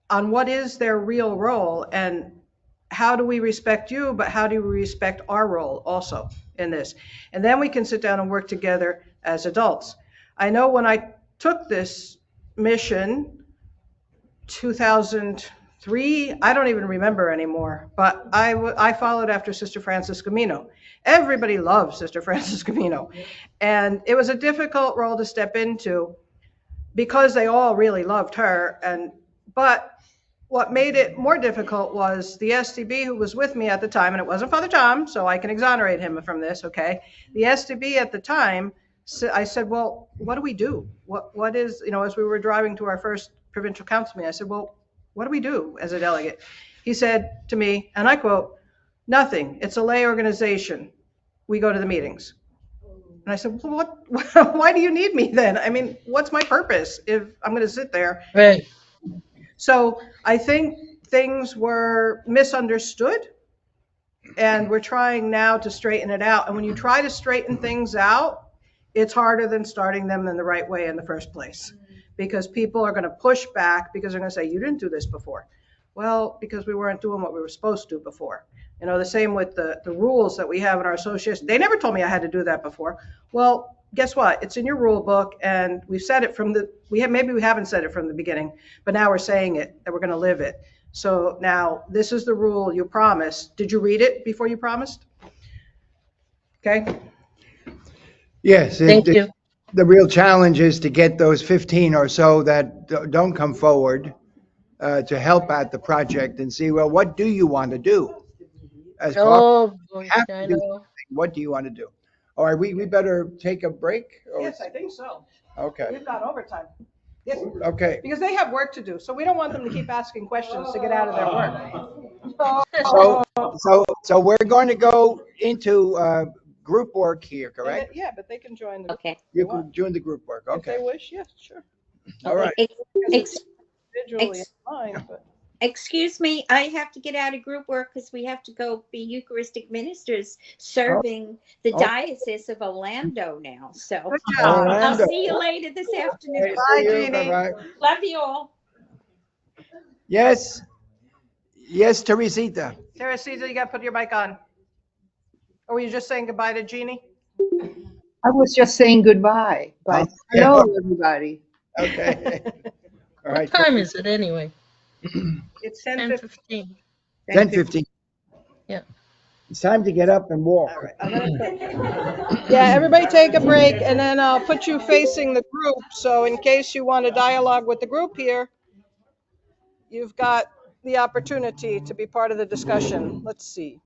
on what is their real role and how do we respect you, but how do we respect our role also in this? And then we can sit down and work together as adults. I know when I took this mission, 2003, I don't even remember anymore, but I followed after Sister Frances Camino. Everybody loved Sister Frances Camino. And it was a difficult role to step into because they all really loved her. But what made it more difficult was the SDB who was with me at the time, and it wasn't Father Tom, so I can exonerate him from this, okay? The SDB at the time, I said, well, what do we do? What is, as we were driving to our first provincial council meeting, I said, well, what do we do as a delegate? He said to me, and I quote, nothing, it's a lay organization. We go to the meetings. And I said, well, why do you need me then? I mean, what's my purpose if I'm going to sit there? Right. So I think things were misunderstood, and we're trying now to straighten it out. And when you try to straighten things out, it's harder than starting them in the right way in the first place, because people are going to push back because they're going to say, you didn't do this before. Well, because we weren't doing what we were supposed to do before. The same with the rules that we have in our association. They never told me I had to do that before. Well, guess what? It's in your rule book, and we've said it maybe we haven't said it from the beginning, but now we're saying it, that we're going to live it. So now this is the rule you promised. Did you read it before you promised? Okay. Yes. Thank you. The real challenge is to get those 15 or so that don't come forward to help out the project and see, well, what do you want to do? As Oh, boy, have to I do know. something. What do you want to do? All right, we better take a break? Yes, I think so. Okay, We've got overtime. Yes, okay. because they have work to do. So we don't want them to keep asking questions to get out of their work. So we're going to go into group work here, correct? Yeah, but they can join Okay. You can join the group work, if they okay. wish. Yes, sure. All right. Individually, it's fine, but. Excuse me, I have to get out of group work because we have to go be Eucharistic ministers serving the Oh. Diocese of Orlando now. So Good job. I'll Orlando. see you later this afternoon. Bye, See you. Jeannie. Bye-bye. Love you all. Yes, Teresita. Sarah Caesar, you got to put your mic on. Or were you just saying goodbye to Jeannie? I was just saying goodbye, but hello, everybody. Okay. All right. What time is it anyway? It's 10:15. 10:15. Yeah. It's time to get up and walk. All right. Yeah, everybody take a break, and then I'll put you facing the group. So in case you want to dialogue with the group here, you've got the opportunity to be part of the discussion. Let's see.